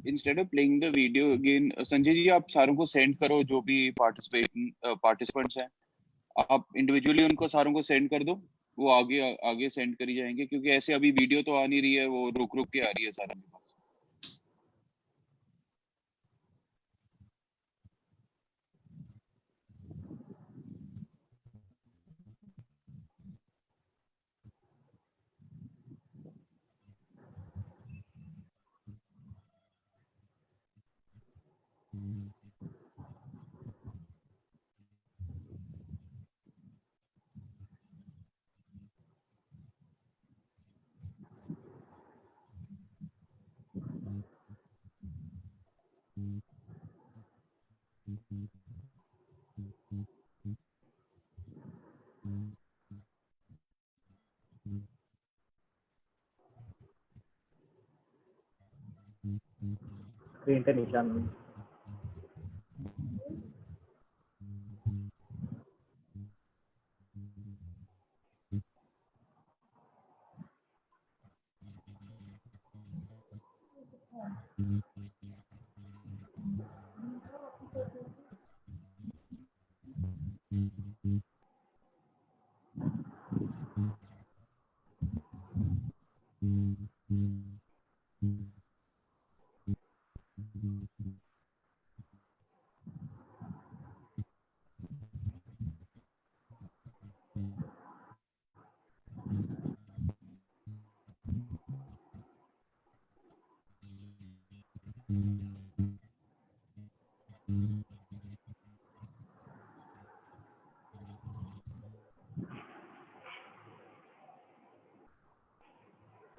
instead of playing the video again, Sanjay ji आप सारों को send करो जो भी participants हैं, आप individually उनको सारों को send कर दो, वो आगे send करी जाएंगे, क्योंकि ऐसे अभी video तो आ नहीं रही है, वो रुक के आ रही है सारों के पास. स्क्रीन पे निशान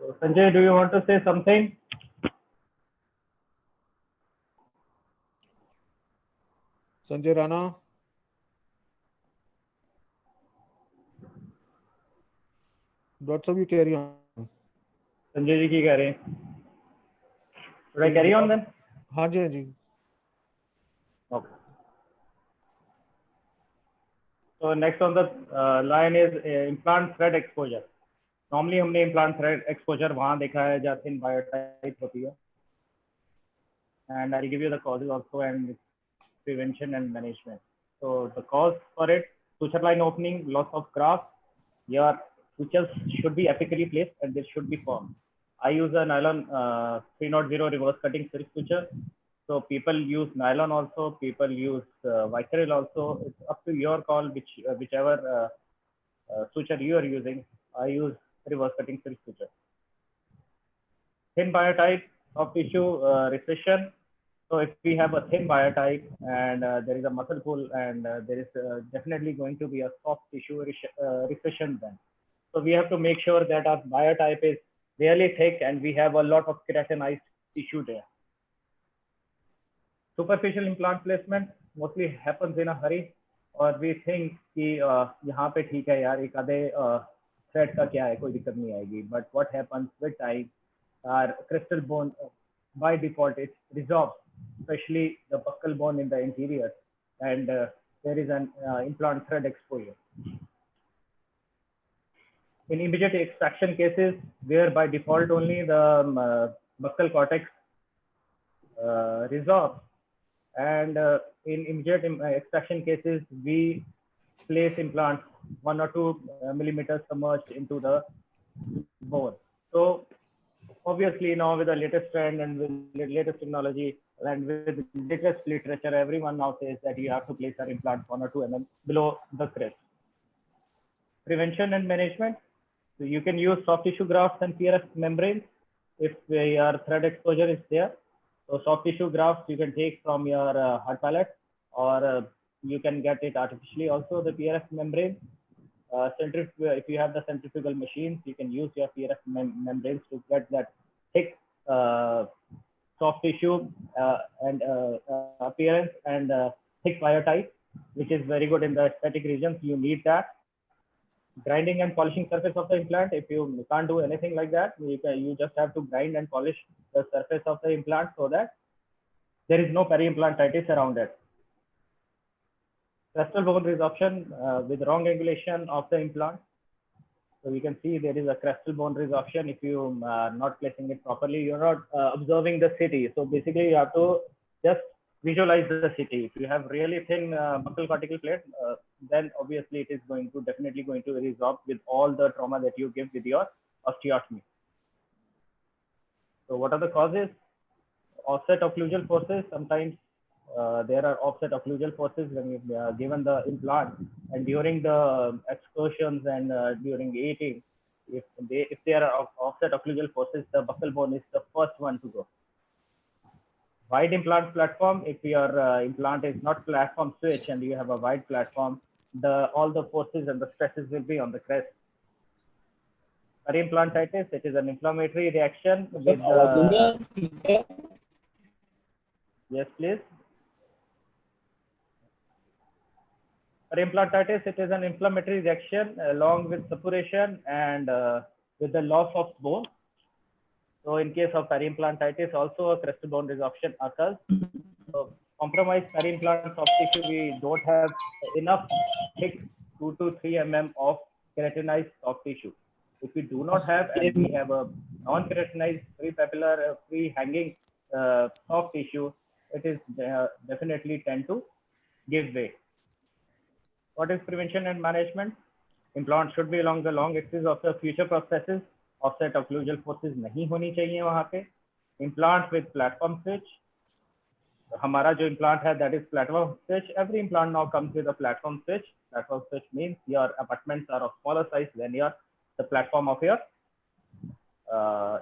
So, Sanjay, do you want to say something? Sanjay Rana. Dr. you carry on. Sanjay ji की कह रहे हैं? Should I carry on then? हाँ जी हाँ जी. Okay. So next on the line is implant thread exposure. Normally हमने implant thread exposure वहाँ देखा है जहाँ thin biotype होती है. And I'll give you the causes also and prevention and management. So the cause for it: suture line opening, loss of graft. Your sutures should be apically placed and they should be firm. I use a nylon 300 reverse cutting silk suture. So people use nylon also, people use Vicryl also. It's up to your call, whichever suture you are using. I use reverse cutting silk suture. Thin biotype of tissue recession. So if we have a thin biotype and there is a muscle pull and there is definitely going to be a soft tissue recession then. So we have to make sure that our biotype is really thick and we have a lot of keratinized tissue there. Superficial implant placement mostly happens in a hurry, or we think कि यहाँ पे ठीक है यार एक आधे thread का क्या है कोई दिक्कत नहीं आएगी. But what happens with time, our crystal bone by default it resorbs, especially the buccal bone in the interior, and there is an implant thread exposure. In immediate extraction cases, where by default only the buccal cortex resorbs, and in immediate extraction cases, we place implants 1 or 2 millimeters submerged into the bone. So obviously now with the latest trend and with the latest technology and with the latest literature, everyone now says that you have to place an implant 1 or 2 mm below the crest. Prevention and management. So you can use soft tissue grafts and PRF membranes if your thread exposure is there. So soft tissue grafts you can take from your hard palate, or you can get it artificially also, the PRF membrane. If you have the centrifugal machines, you can use your PRF membranes to get that thick soft tissue and appearance and thick biotype, which is very good in the aesthetic regions. You need that. Grinding and polishing surface of the implant. If you can't do anything like that, you just have to grind and polish the surface of the implant so that there is no peri-implantitis around it. Crestal bone resorption with wrong angulation of the implant. So you can see there is a crestal bone resorption. If you are not placing it properly, you're not observing the city. So basically, you have to just visualize the city. If you have really thin buccal cortical plate, then obviously it is definitely going to resorb with all the trauma that you give with your osteotomy. So what are the causes? Offset occlusal forces. Sometimes there are offset occlusal forces when you've given the implant, and during the excursions and during eating, if there are offset occlusal forces, the buccal bone is the first one to go. Wide implant platform. If your implant is not platform switch and you have a wide platform, all the forces and the stresses will be on the crest. Periimplantitis. It is an inflammatory reaction with yes, please. Periimplantitis, it is an inflammatory reaction along with suppuration and with the loss of bone. So in case of periimplantitis, also a crestal bone resorption occurs. So compromised periimplant soft tissue, we don't have enough thick 2 to 3 mm of keratinized soft tissue. If we do not have, and we have a non-keratinized free papillar, free hanging soft tissue, it is definitely tend to give way. What is prevention and management? Implant should be along the long axis of the future processes. Offset occlusal forces नहीं होनी चाहिए वहाँ पे. Implant with platform switch. हमारा जो implant है, that is platform switch. Every implant now comes with a platform switch. Platform switch means your abutments are of smaller size than the platform of your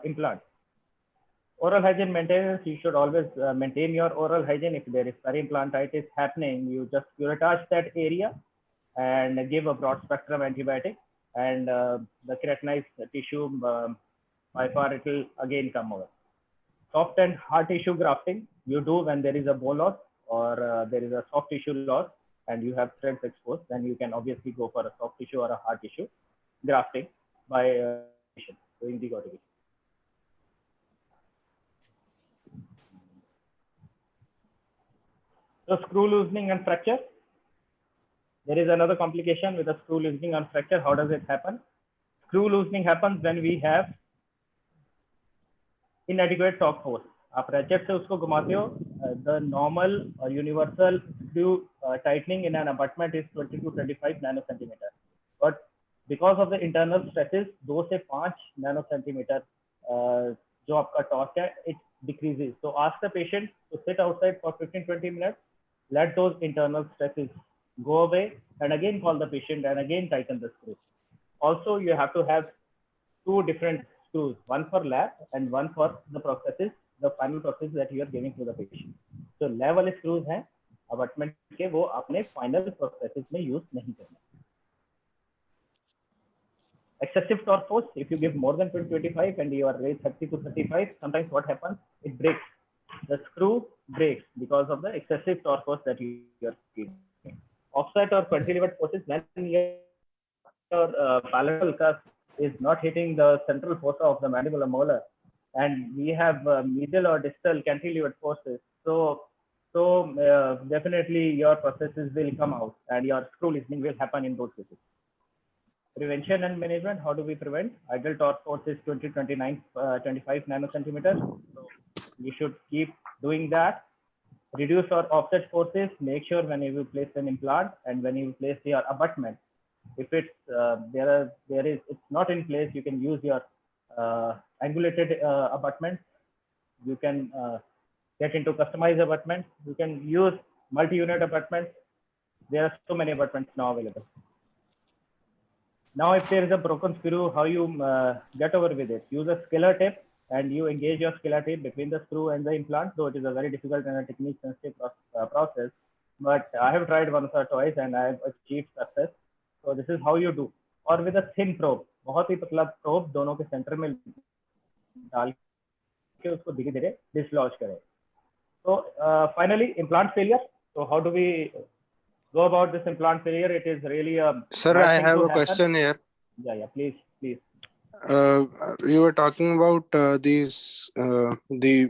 implant. Oral hygiene maintenance, you should always maintain your oral hygiene. If there is periimplantitis happening, you just curettage that area and give a broad spectrum antibiotic, and the keratinized tissue, by far it will again come over. Soft and hard tissue grafting, you do when there is a bone loss or there is a soft tissue loss and you have threads exposed, then you can obviously go for a soft tissue or a hard tissue grafting by doing degautigation. So screw loosening and fracture. There is another complication with the screw loosening and fracture. How does it happen? Screw loosening happens when we have inadequate torque force. आप ratchet से उसको घुमाते हो, the normal or universal screw tightening in an abutment is 20 to 25 nanocentimeter. But because of the internal stresses, 2 से 5 nanocentimeter जो आपका torque है, it decreases. So ask the patient to sit outside for 15-20 minutes. Let those internal stresses go away, and again call the patient and again tighten the screw. Also, you have to have 2 different screws, one for lab and one for the processes, the final process that you are giving to the patient. So lab वाले screws हैं abutment के, वो अपने final processes में use नहीं करना. Excessive torque force, if you give more than 20-25 and you are raised 30 to 35, sometimes what happens? It breaks. The screw breaks because of the excessive torque force that you are giving. Offset or cantilevered forces, when your palatal cusp is not hitting the central fossa of the mandibular molar, and we have medial or distal cantilevered forces, so definitely your processes will come out and your screw loosening will happen in those cases. Prevention and management, how do we prevent? Ideal torque force is 20-25 nanocentimeters. So you should keep doing that. Reduce or offset forces. Make sure when you place an implant and when you place your abutment, if it's it's not in place, you can use your angulated abutments. You can get into customized abutments. You can use multi-unit abutments. There are so many abutments now available. Now, if there is a broken screw, how you get over with it? Use a scalar tip and you engage your scalar tip between the screw and the implant. So it is a very difficult and a technique sensitive process. But I have tried once or twice and I have achieved success. So this is how you do. Or with a thin probe, बहुत ही पतला probe दोनों के center में डाल के उसको धीरे-धीरे dislodge करें. So finally, implant failure. So how do we go about this implant failure? It is really a Sir, I have a question here. Yeah, please. You were talking about the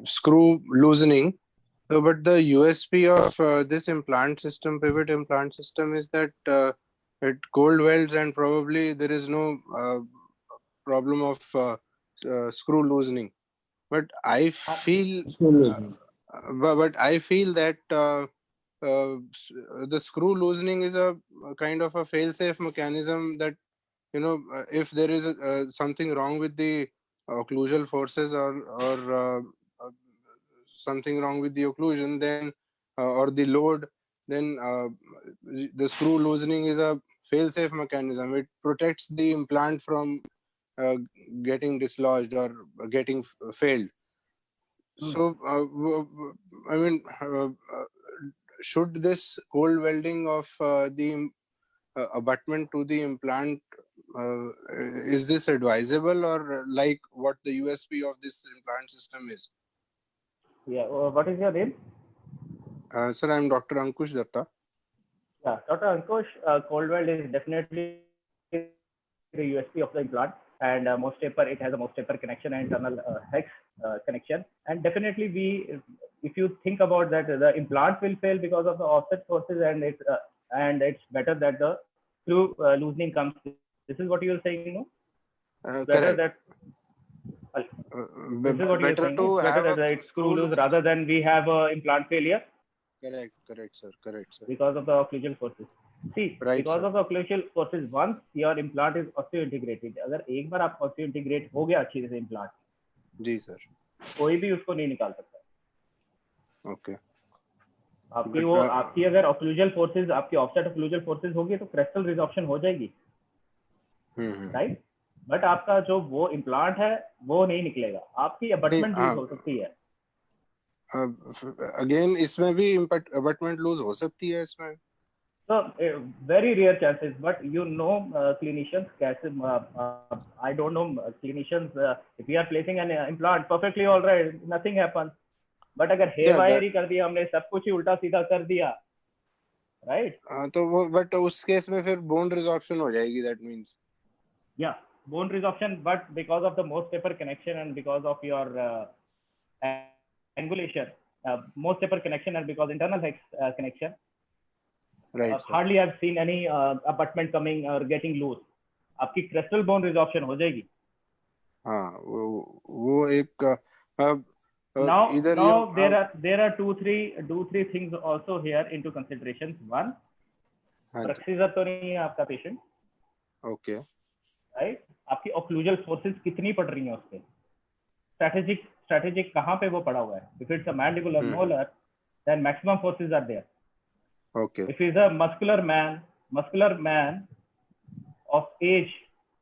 screw loosening, but the USP of this implant system, pivot implant system, is that it cold welds and probably there is no problem of screw loosening. But I feel, but I feel that the screw loosening is a kind of a fail-safe mechanism that, if there is something wrong with the occlusal forces or something wrong with the occlusion, then or the load, then the screw loosening is a fail-safe mechanism. It protects the implant from getting dislodged or getting failed. So, I mean, should this cold welding of the abutment to the implant, is this advisable, or like what the USP of this implant system is? Yeah. What is your name? Sir, I'm Dr. Ankush Datta. Yeah, Dr. Ankush, cold weld is definitely the USP of the implant, and most taper, it has a most taper connection and internal hex connection. And definitely, if you think about that, the implant will fail because of the offset forces, and it's better that the screw loosening comes. This is what you are saying, no? Better Correct. that. This is what you are saying. It's better that it's screw loose rather than we have a implant failure. Correct, sir. Because of the occlusal forces. See, Right, because sir. of the occlusal forces, once your implant is osseointegrated, अगर एक बार आप osseointegrate हो गया अच्छी से implant, जी sir. कोई भी उसको नहीं निकाल सकता. Okay. आपकी अगर occlusal forces, आपकी offset occlusal forces होगी तो crestal resorption हो जाएगी, right? But आपका जो वो implant है वो नहीं निकलेगा, आपकी abutment lose हो सकती है. Again, इसमें भी abutment lose हो सकती है इसमें. So very rare chances, but clinicians कैसे, I don't know clinicians, if we are placing an implant perfectly all right, nothing happens. But अगर haywire ही कर दिया हमने, सब कुछ ही उल्टा सीधा कर दिया, right? तो वो, but उस केस में फिर bone resorption हो जाएगी, that means. Yeah, bone resorption, but because of the most taper connection and because of your angulation, most taper connection and because internal hex connection, Right. Hardly I've seen any abutment coming or getting loose. आपकी crestal bone resorption हो जाएगी. हाँ, वो एक now there are two three things also here into considerations. One, bruxism तो नहीं है आपका patient. Okay. Right? आपकी occlusal forces कितनी पड़ रही हैं उस पे? Strategic कहाँ पे वो पड़ा हुआ है? If it's a mandibular molar, then maximum forces are there. Okay. If he's a muscular man of age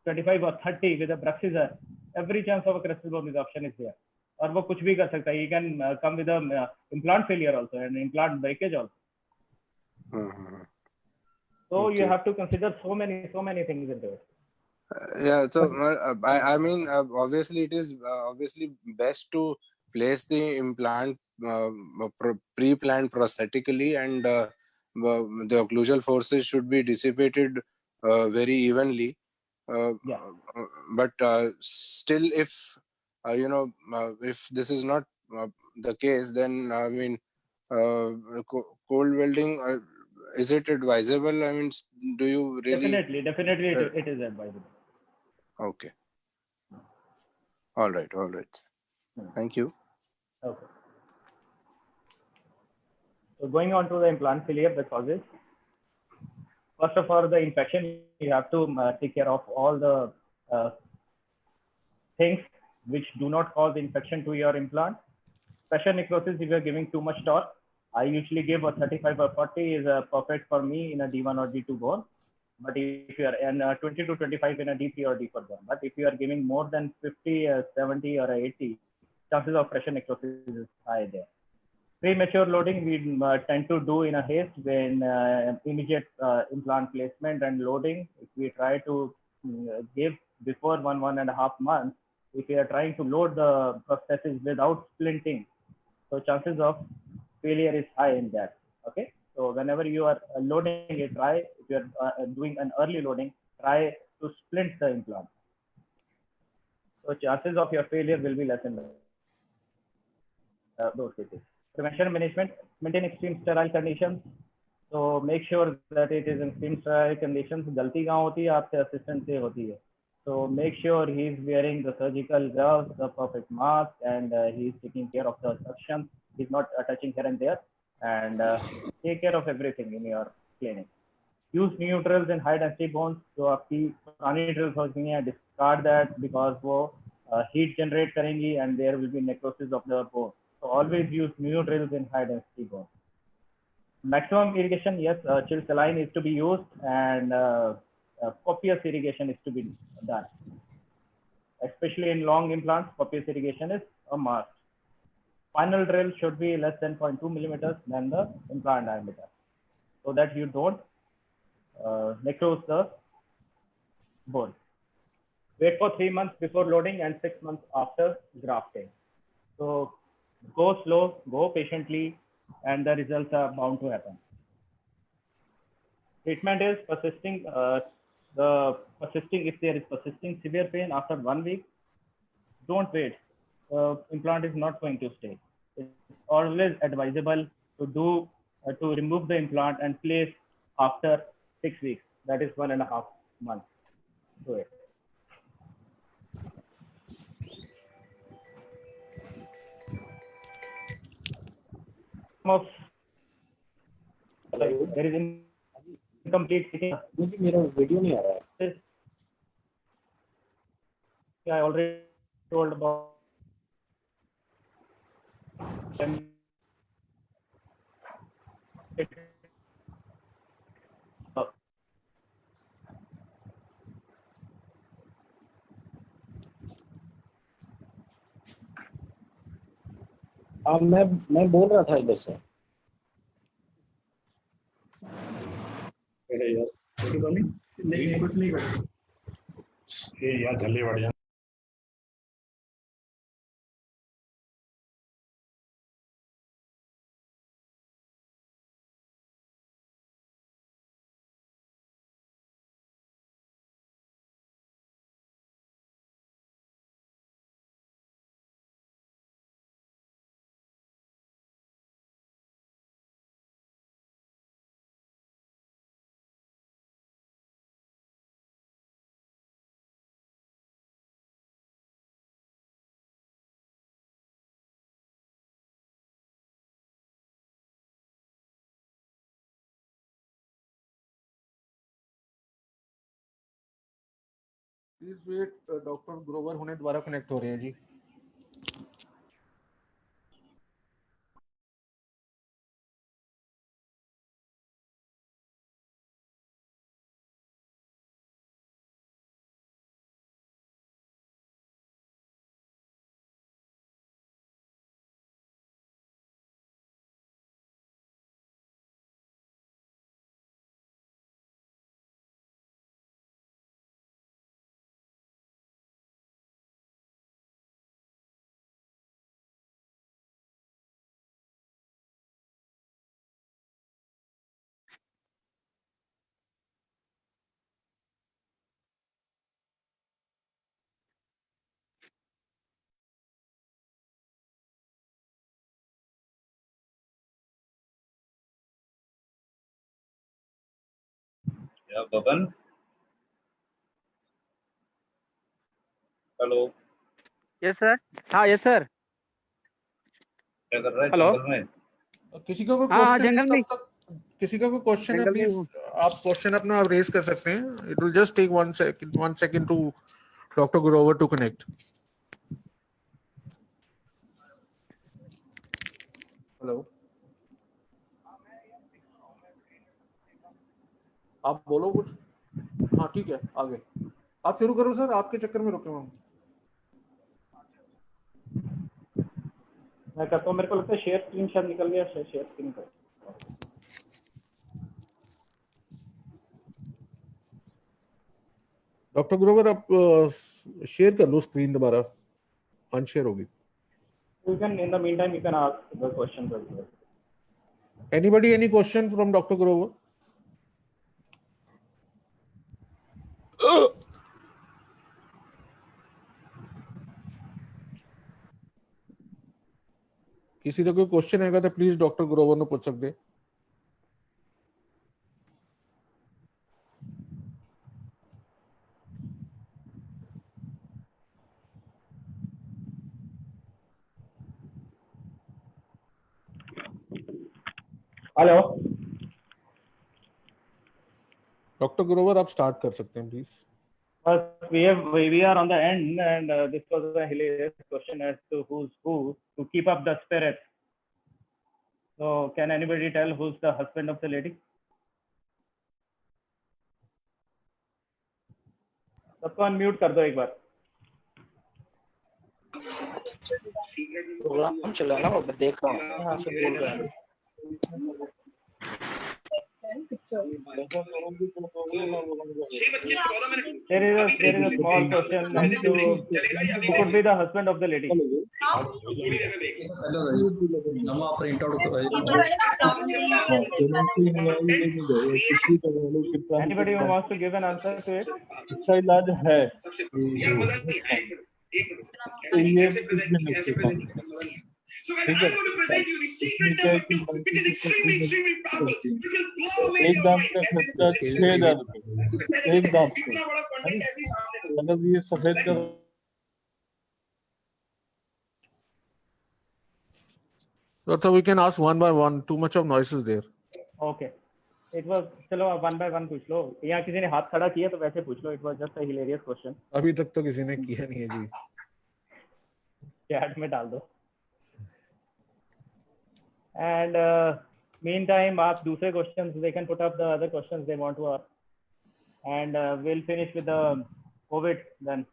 25 or 30 with a bruxism, every chance of a crestal bone resorption is there. और वो कुछ भी कर सकता है. He can come with a implant failure also and implant breakage also. So Okay. you have to consider so many things into it. Yeah, so I mean, obviously it is obviously best to place the implant pre-planned prosthetically, and the occlusal forces should be dissipated very evenly. But still, if if this is not the case, then I mean, cold welding, is it advisable? I mean, do you really? Definitely, it is advisable. Okay. All right. Thank you. Okay. So going on to the implant failure, the causes. First of all, the infection, you have to take care of all the things which do not cause infection to your implant. Pressure necrosis, if you are giving too much torque, I usually give a 35 or 40 is perfect for me in a D1 or D2 bone. But if you are in 20 to 25 in a D3 or D4 bone, but if you are giving more than 50, 70 or 80, chances of pressure necrosis is high there. Premature loading we tend to do in a haste when immediate implant placement and loading. If we try to give before 1.5 months, if we are trying to load the prosthesis without splinting, so chances of failure is high in that. Okay, so whenever you are loading it, try, if you are doing an early loading, try to splint the implant. So chances of your failure will be less in those cases. Prevention management, maintain extreme sterile conditions. So make sure that it is in extreme sterile conditions. गलती कहाँ होती है? आपसे assistant से होती है. So make sure he's wearing the surgical gloves, the perfect mask, and he's taking care of the suction. He's not touching here and there, and take care of everything in your clinic. Use neutrals in high density bones. तो आपकी पुरानी drills हो गई हैं, discard that because वो heat generate करेंगी and there will be necrosis of the bone. So always use new drills in high density bones. Maximum irrigation, yes, chill saline is to be used, and copious irrigation is to be done. Especially in long implants, copious irrigation is a must. Final drill should be less than 0.2 millimeters than the implant diameter, so that you don't necrose the bone. Wait for 3 months before loading and 6 months after grafting. So go slow, go patiently, and the results are bound to happen. Treatment is persisting. If there is persisting severe pain after 1 week, don't wait. Implant is not going to stay. It's always advisable to remove the implant and place after 6 weeks. That is 1.5 months. Do it. There is incomplete. मुझे मेरा video नहीं आ रहा है. I already told about हाँ मैं बोल रहा था इधर से. नहीं कुछ नहीं कर यार जल्दी बढ़ जा. प्लीज वेट, डॉक्टर ग्रोवर होने द्वारा कनेक्ट हो रहे हैं जी. Yeah, Baban. Hello. Yes, sir. हाँ, yes, sir. क्या कर रहा है Hello. जंगल में? किसी को कोई हाँ, क्वेश्चन है जंगल में. तब तक किसी का कोई क्वेश्चन है, जंगल में प्लीज हूँ. आप क्वेश्चन अपना आप रेज कर सकते हैं. It will just take 1 second to doctor Grover to connect. Hello, आप बोलो कुछ. हाँ ठीक है, आगे आप शुरू करो सर, आपके चक्कर में रुके हम. मैं करता हूँ. मेरे को लगता है शेयर स्क्रीन शायद निकल गया. शेयर स्क्रीन कर. डॉक्टर ग्रोवर आप शेयर कर लो स्क्रीन, दोबारा अनशेयर होगी. You can, in the meantime, you can ask the questions as well. Anybody, any question from Dr. Grover? किसी का कोई क्वेश्चन आएगा तो प्लीज डॉक्टर ग्रोवर ने पूछ सकते. हेलो डॉक्टर ग्रोवर आप स्टार्ट कर सकते हैं please. we are on the end, and this was a hilarious question as to who's who to keep up the spirit. So can anybody tell who's the husband of the lady? सबको unmute कर दो एक बार. Programme चल रहा है ना, वो देख रहा हूँ यहाँ से बोल रहा है. There is a small question as to who could be the husband of the lady. Anybody who wants to give an answer to it? इसका इलाज है. तो ये ठीक है. एक दांत का खर्चा 6,000 रुपये एक दांत पे. मतलब ये सफेद का Doctor, we can ask one by one. Too much of noise is there. Okay. It was चलो वन बाय वन पूछ लो. यहाँ किसी ने हाथ खड़ा किया तो वैसे पूछ लो. It was just a hilarious question. अभी तक तो किसी ने किया नहीं है जी. चैट में डाल दो. And meantime, आप दूसरे questions, they can put up the other questions they want to ask, and we'll finish with the COVID then.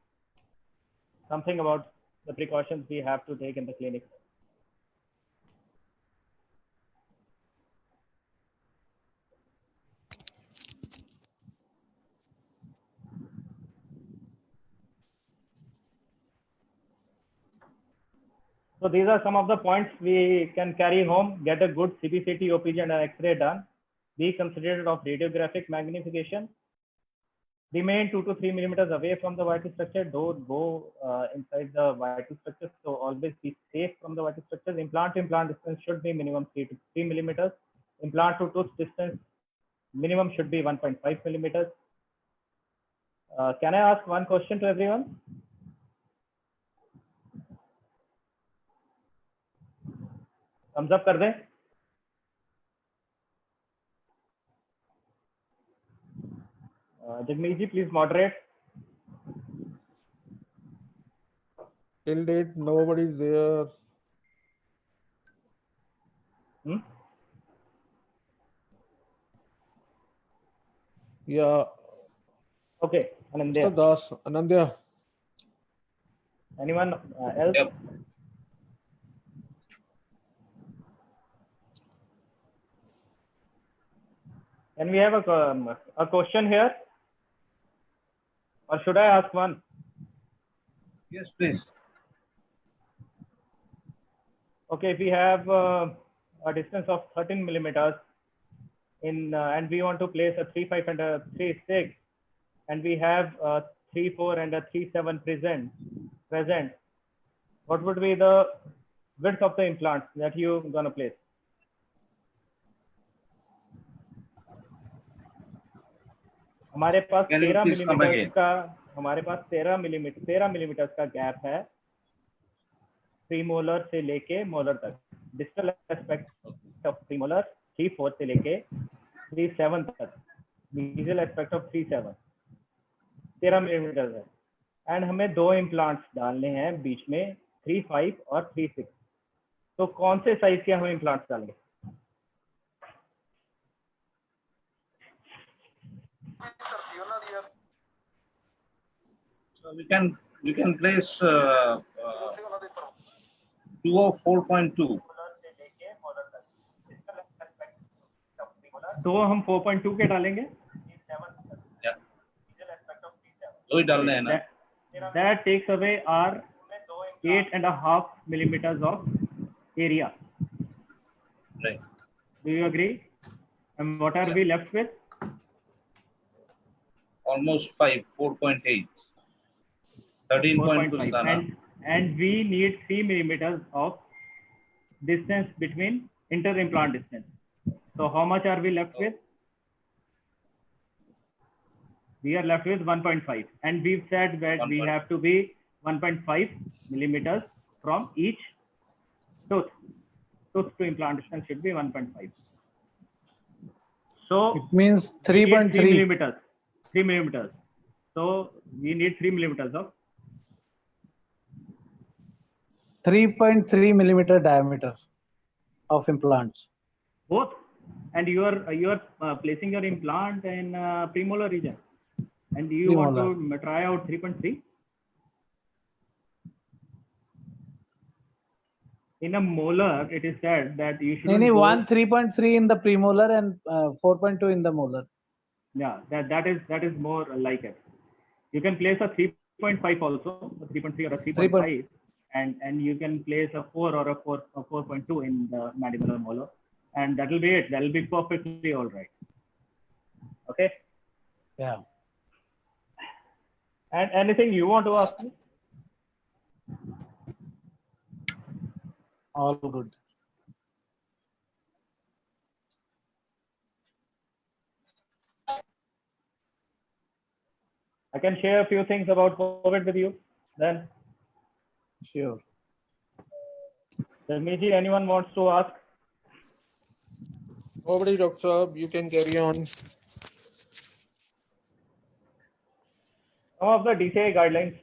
Something about the precautions we have to take in the clinic. So these are some of the points we can carry home. Get a good CBCT, OPG and an X-ray done. Be considerate of radiographic magnification. Remain 2 to 3 millimeters away from the vital structure. Don't go inside the vital structures. So always be safe from the vital structures. Implant to implant distance should be minimum 3 to 3 millimeters. Implant to tooth distance minimum should be 1.5 millimeters. Can I ask one question to everyone? Thumbs up कर दें. Jagmeet ji, please moderate. Till date, nobody is there. Yeah. Okay, Anandya. Mr. Das, Anandya. Anyone else? Yep. Can we have a question here? Or should I ask one? Yes, please. Okay, if we have a distance of 13 millimeters in, and we want to place a 3.5 and a 3.6, and we have a 3.4 and a 3.7 present, what would be the width of the implant that you're gonna place? हमारे पास 13 millimetre का gap है premolar से लेके molar तक. Distal aspect of premolar 3.4 से लेके 3.7 तक. Medial aspect of 3.7 13 millimetre है. एंड हमें दो इम्प्लांट्स डालने हैं बीच में 3.5 और 3.6. तो कौन से साइज के हम इम्प्लांट्स डालेंगे? So we can place 2 of 4.2. दो हम 4.2 के डालेंगे. Yeah. दो ही डालने हैं ना. That takes away our 8.5 millimeters of area. Right. Do you agree? And what are we left with? Almost 5, 4.8. 13.2. And we need 3 millimeters of distance between inter-implant distance. So how much are we left with? We are left with 1.5. And we've said that we have to be 1.5 millimeters from each tooth. Tooth to implant distance should be 1.5. So It means we need 3 3.3. millimeters. 3 millimeters. So we need 3 millimeters of 3.3 millimeter diameter of implants. both. And you are placing your implant in premolar region, and you want to try out 3.3. In a molar, it is said that you should. One 3.3 in the premolar and 4.2 in the molar. Yeah, that is more like it. You can place a 3.5 also, a 3.3 or a 3.5, and you can place a 4 or a 4.2 in the mandibular molar, and that will be it. That will be perfectly all right. Okay. Yeah. And anything you want to ask me? All good. I can share a few things about COVID with you then. Sure. Miji, anyone wants to ask? Nobody, Dr. Saab, you can carry on. Some of the DCI guidelines.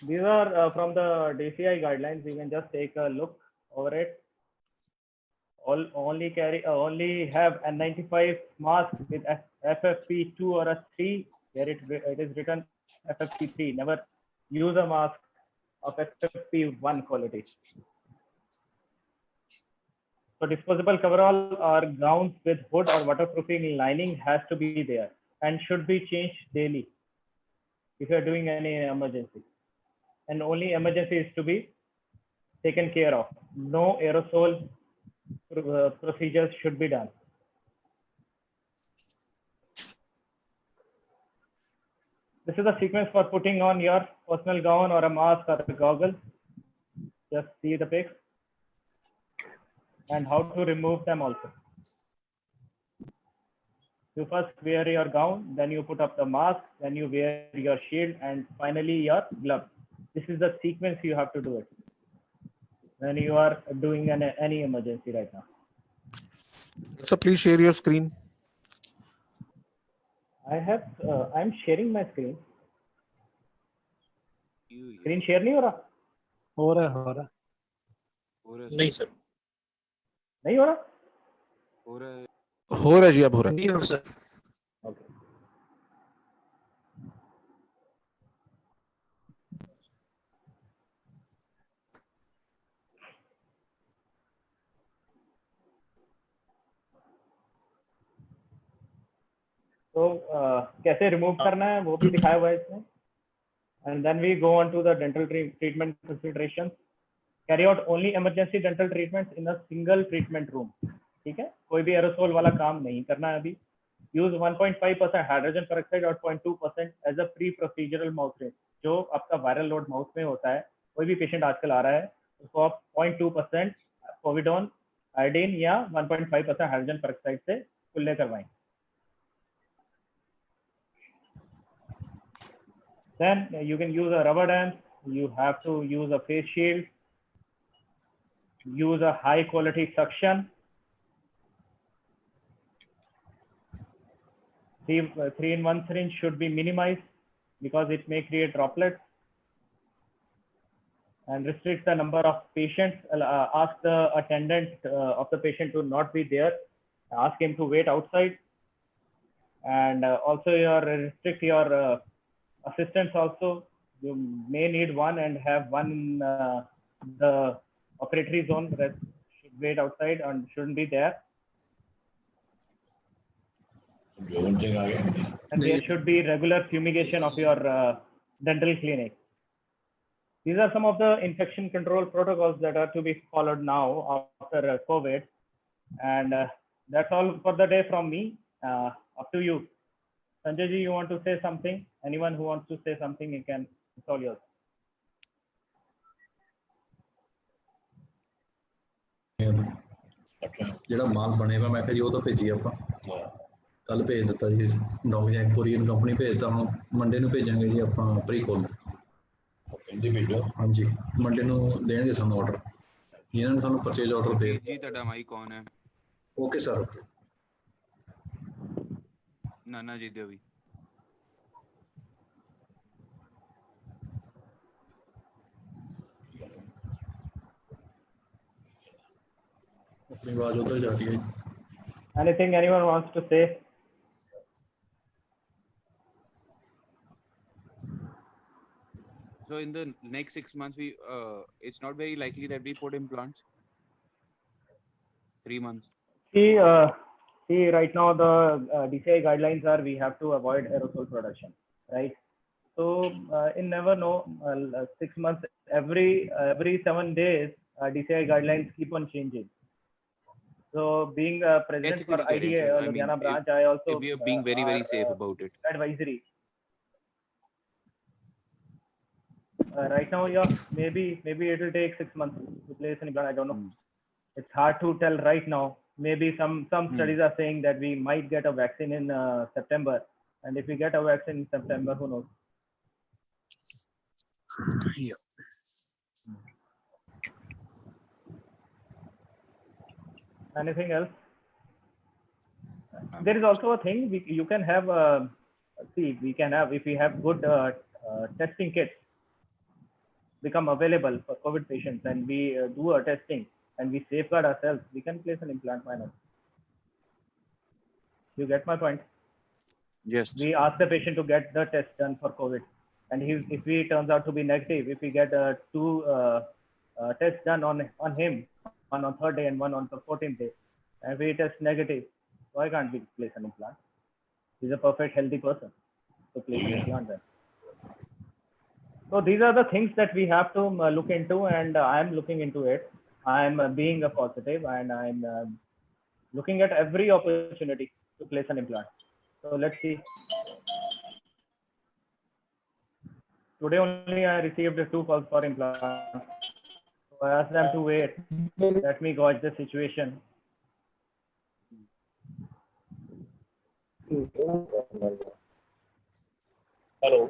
These are from the DCI guidelines. You can just take a look over it. Only have N95 mask with FFP2 or a 3. Where it is written FFP3. Never use a mask of FFP1 quality. So disposable coverall or gowns with hood or waterproofing lining has to be there and should be changed daily if you are doing any emergency. And only emergency is to be taken care of. No aerosol procedures should be done. This is the sequence for putting on your personal gown or a mask or a goggle. Just see the pics. And how to remove them also. You first wear your gown, then you put up the mask, then you wear your shield, and finally your glove. This is the sequence you have to do it when you are doing any emergency right now. So please share your screen. I'm sharing my screen. Screen share नहीं हो रहा? हो रहा नहीं sir, नहीं हो रहा? हो रहा है जी, अब हो रहा है. नहीं हो सर. Okay. तो कैसे रिमूव करना है वो भी दिखाया हुआ है इसमें. And then we go on to the dental treatment considerations. Carry out only emergency dental treatments in a single treatment room. ठीक है, कोई भी एरोसोल वाला काम नहीं करना है अभी. Use 1.5% हाइड्रोजन पेरोक्साइड और 0.2% as a pre procedural mouth rinse. जो आपका वायरल लोड माउथ में होता है, कोई भी पेशेंट आजकल आ रहा है उसको आप 0.2% पोविडोन आयोडीन या 1.5% हाइड्रोजन पेरोक्साइड से कुल्ले करवाएं. Then you can use a rubber dam. You have to use a face shield. Use a high quality suction. 3-in-1 syringe should be minimized because it may create droplets. And restrict the number of patients. Ask the attendant of the patient to not be there. Ask him to wait outside. And also restrict your assistants also. You may need one and have one in the operatory zone. The rest should wait outside and shouldn't be there. And there should be regular fumigation of your dental clinic. These are some of the infection control protocols that are to be followed now after COVID. And that's all for the day from me. Up to you. Sanjay ji, you want to say something? Anyone who wants to say something, you can. It's all yours. ਜਿਹੜਾ ਮਾਲ ਬਣੇ ਵਾ ਮੈਂ ਕਿਹਾ ਜੀ ਉਹ ਤਾਂ ਭੇਜੀ ਆਪਾਂ ਕੱਲ ਭੇਜ ਦਿੱਤਾ ਜੀ ਡੌਗਜੈਕ ਕੋਰੀਅਨ ਕੰਪਨੀ ਭੇਜਤਾ ਹੁਣ ਮੰਡੇ ਨੂੰ ਭੇਜਾਂਗੇ ਜੀ ਆਪਾਂ ਪ੍ਰੀਕੋਲ ਹਾਂਜੀ ਮੰਡੇ ਨੂੰ ਦੇਣਗੇ ਸਾਨੂੰ ਆਰਡਰ ਜਿਨ੍ਹਾਂ ਨੇ ਸਾਨੂੰ ਪਰਚੇਜ ਆਰਡਰ ਦੇ ਜੀ ਤੁਹਾਡਾ ਮਾਈਕ ਕੌਣ ਹੈ? Okay sir. ਨਾਨਾ ਜੀ ਦੇ ਵੀ ਆਪਣੀ ਆਵਾਜ਼ ਉਧਰ ਜਾ ਰਹੀ ਹੈ। Anything anyone wants to say? So in the next 6 months, it's not very likely that we put implants. 3 months. See, right now the DCI guidelines are we have to avoid aerosol production, right? So in never know, 6 months, every 7 days, DCI guidelines keep on changing. So being president for IDA, Ludhiana branch, I also we are being very safe about it. Advisory. Right now, yeah, maybe it will take 6 months to place an implant. I don't know. It's hard to tell right now. Maybe some studies are saying that we might get a vaccine in September, and if we get a vaccine in September, who knows? Yeah. Anything else? There is also a thing you can have. We can have, if we have good testing kits become available for COVID patients, and we do a testing and we safeguard ourselves, we can place an implant. Why not? You get my point? Yes. We ask the patient to get the test done for COVID, and if he turns out to be negative, if we get 2 tests done on him, one on 3rd day and one on the 14th day, and if he tests negative, why can't we place an implant? He's a perfect healthy person to place an implant then. So these are the things that we have to look into, and I'm looking into it. I'm being a positive, and I'm looking at every opportunity to place an implant. So let's see. Today only I received 2 calls for implant. So I asked them to wait. Let me gauge the situation. Hello.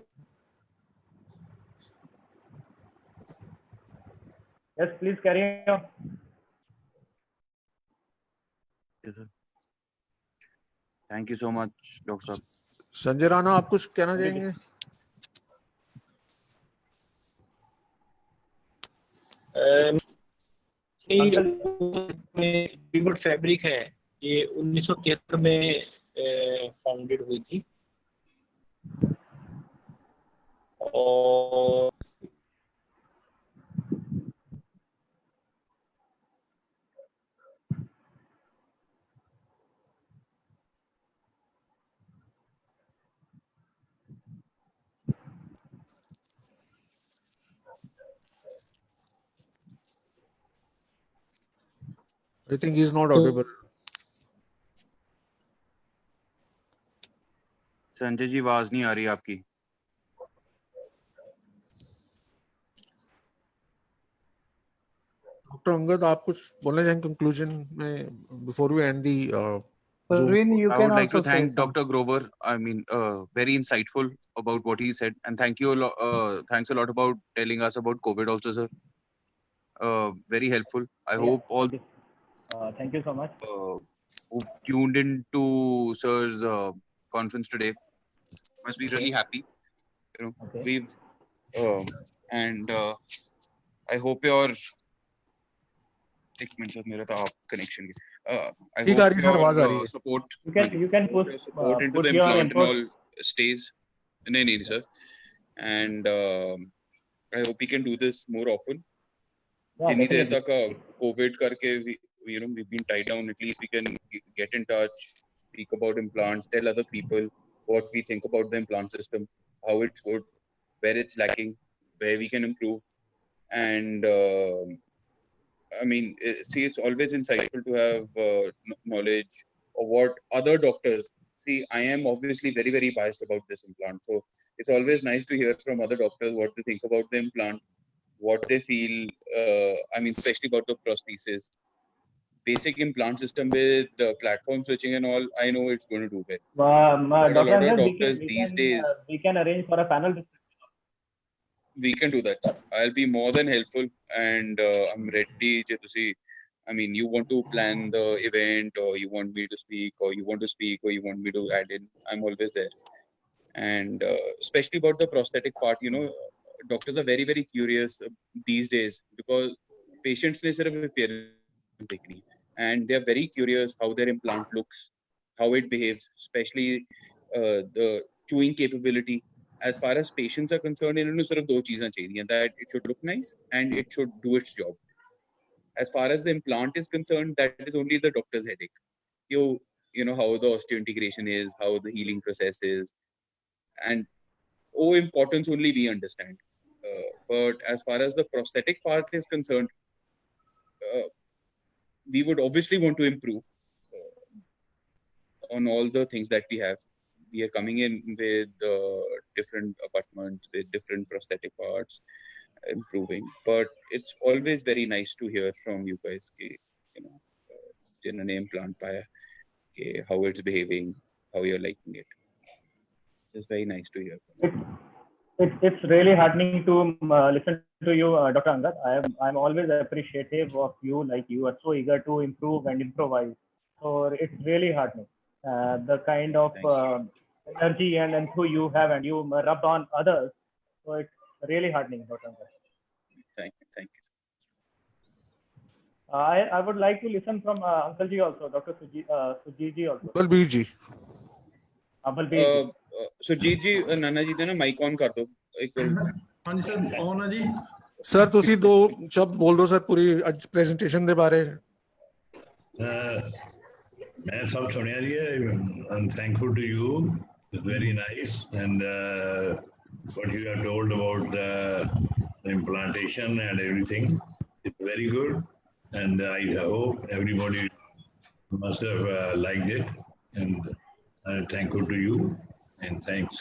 Yes, please carry on. Yes, sir. Thank you so much, Dr. Saab. Sanjay Rana, आप कुछ कहना चाहेंगे? Pivot fabric है, ये 1973 में founded हुई थी और I think he is not audible. Sanjay ji, आवाज नहीं आ रही आपकी. डॉक्टर अंगद, आप कुछ बोलना चाहेंगे कंक्लूजन में before we end the Praveen, you I can would like to also say thank something. Dr. Grover. I mean, very insightful about what he said, and thank you. Thanks a lot about telling us about COVID also, sir. Very helpful. I hope all Thank you so much. Who tuned into sir's conference today must be really happy. You know, Okay. we've and I hope your connection. I ठीक आ रही है sir, आवाज आ रही your है. support. You can put Support into put the your implant and input. all stays. No, sir. And I hope we can do this more often. Yeah, जिन्नी देर definitely. तक COVID करके we've been tied down, at least we can get in touch, speak about implants, tell other people what we think about the implant system, how it's good, where it's lacking, where we can improve. And I mean, see, it's always insightful to have knowledge of what other doctors see. I am obviously very biased about this implant, so it's always nice to hear from other doctors what they think about the implant, what they feel. I mean, especially about the prosthesis. Basic implant system with the platform switching and all, I know it's going to do well. But a Dr. lot of Angad, doctors these days. we can arrange for a panel discussion. we can do that. I'll be more than helpful, and I'm ready to see. I mean, you want to plan the event, or you want me to speak, or you want to speak, or you want me to add in. I'm always there. And especially about the prosthetic part, doctors are very, very curious these days because patients ne sirf appearance dekhni, and they are very curious how their implant looks, how it behaves, especially the chewing capability. As far as patients are concerned, sort of do cheezean chahiye, that it should look nice and it should do its job. As far as the implant is concerned, that is only the doctor's headache. You know how the osteointegration is, how the healing process is, and importance only we understand. But as far as the prosthetic part is concerned, we would obviously want to improve on all the things that we have. We are coming in with different abutments, with different prosthetic parts, improving. But it's always very nice to hear from you guys, जिन्होंने implant पाया, how it's behaving, how you're liking it. It's very nice to hear. It's really heartening to listen to you, Dr. Angad. I'm always appreciative of you. Like, you are so eager to improve and improvise. So it's really heartening. The kind of energy and enthusiasm you have, and you rub on others. So it's really heartening, Dr. Angad. Thank you. I would like to listen from Uncle Ji also, Dr. Sujit Ji also. Balbir Ji. Sujit जी, नाना जी ने mic on कर दो एक बार। हाँ जी sir, on है जी sir ਤੁਸੀਂ ਦੋ ਸ਼ਬਦ ਬੋਲ ਦਿਓ ਸਰ ਪੂਰੀ ਅੱਜ ਪ੍ਰੈਜੈਂਟੇਸ਼ਨ ਦੇ ਬਾਰੇ। मैं सब सुनिया जी, I'm thankful to you. It's very nice, and what you have told about the implantation and everything, it's very good, and I hope everybody must have liked it, and I'm thankful to you, and thanks.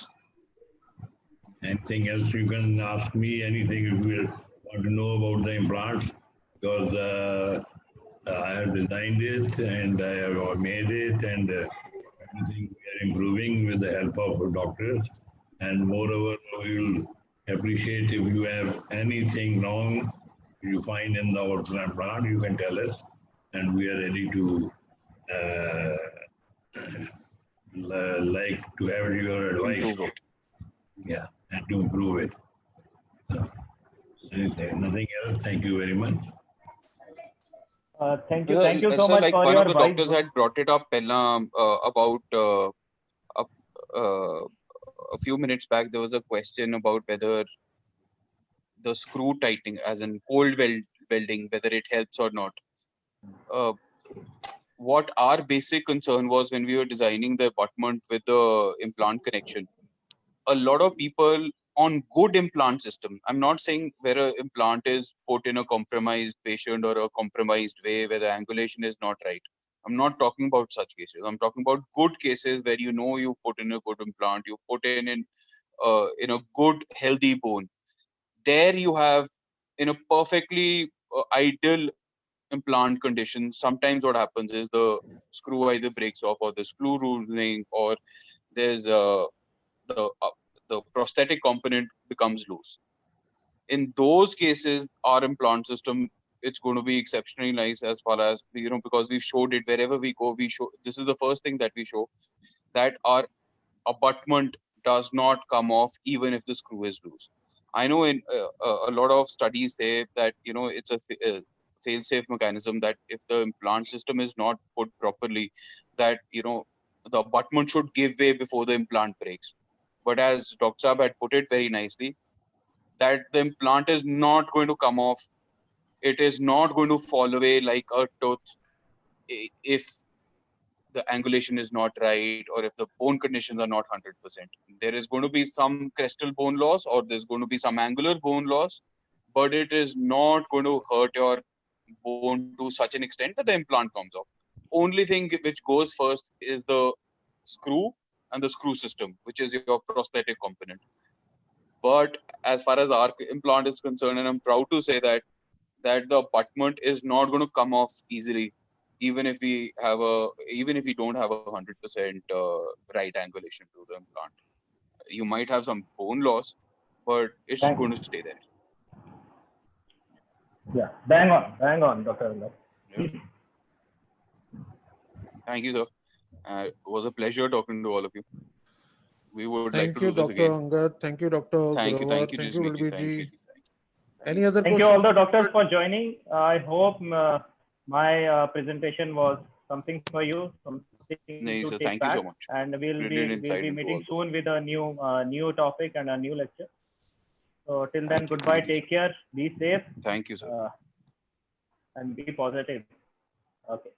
Anything else you can ask me, anything if you want to know about the implants, because I have designed it and I have made it, and everything we are improving with the help of doctors. And moreover, we will appreciate if you have anything wrong you find in our implant, you can tell us, and we are ready to like to have your advice. Yeah, and to improve it. So, nothing else. Thank you very much. Thank you so much for one your of the doctors had brought it up about a few minutes back. There was a question about whether the screw tightening, as in cold welding, whether it helps or not. What our basic concern was when we were designing the abutment with the implant connection, a lot of people on good implant system, I'm not saying where an implant is put in a compromised patient or a compromised way where the angulation is not right. I'm not talking about such cases. I'm talking about good cases where you put in a good implant, you put in a good healthy bone. There you have in a perfectly ideal implant condition, sometimes what happens is the screw either breaks off, or the screw loosening, or there's the prosthetic component becomes loose. In those cases, our implant system, it's going to be exceptionally nice, as far as because we've showed it wherever we go. We show, this is the first thing that we show, that our abutment does not come off even if the screw is loose. I know in a lot of studies say that it's a fail-safe mechanism, that if the implant system is not put properly, that the abutment should give way before the implant breaks. But as Dr. Saab had put it very nicely, that the implant is not going to come off. It is not going to fall away like a tooth if the angulation is not right, or if the bone conditions are not 100%. There is going to be some crestal bone loss, or there's going to be some angular bone loss, but it is not going to hurt your bone to such an extent that the implant comes off. Only thing which goes first is the screw and the screw system, which is your prosthetic component. But as far as our implant is concerned, and I'm proud to say that the abutment is not going to come off easily, even if we don't have 100% right angulation to the implant. You might have some bone loss, but it's Thank going to stay there. Yeah, bang on, Dr. Vallabh. Thank you, sir. It was a pleasure talking to all of you. We would like Thank to do you, this Dr. again. Angad. Thank you, Dr. Thank you, Grover. thank you, Thank you, Jasmeet. Thank you. Balbir ji. Any other Thank you questions? all the doctors for joining. I hope my presentation was something for you, something No, to sir, take thank you back. so much. And we'll Brilliant be insight into meeting all this. soon with a new topic and a new lecture. So till then, Thank you, goodbye. thank you, Take care. Be safe. Thank you, sir. And be positive. Okay.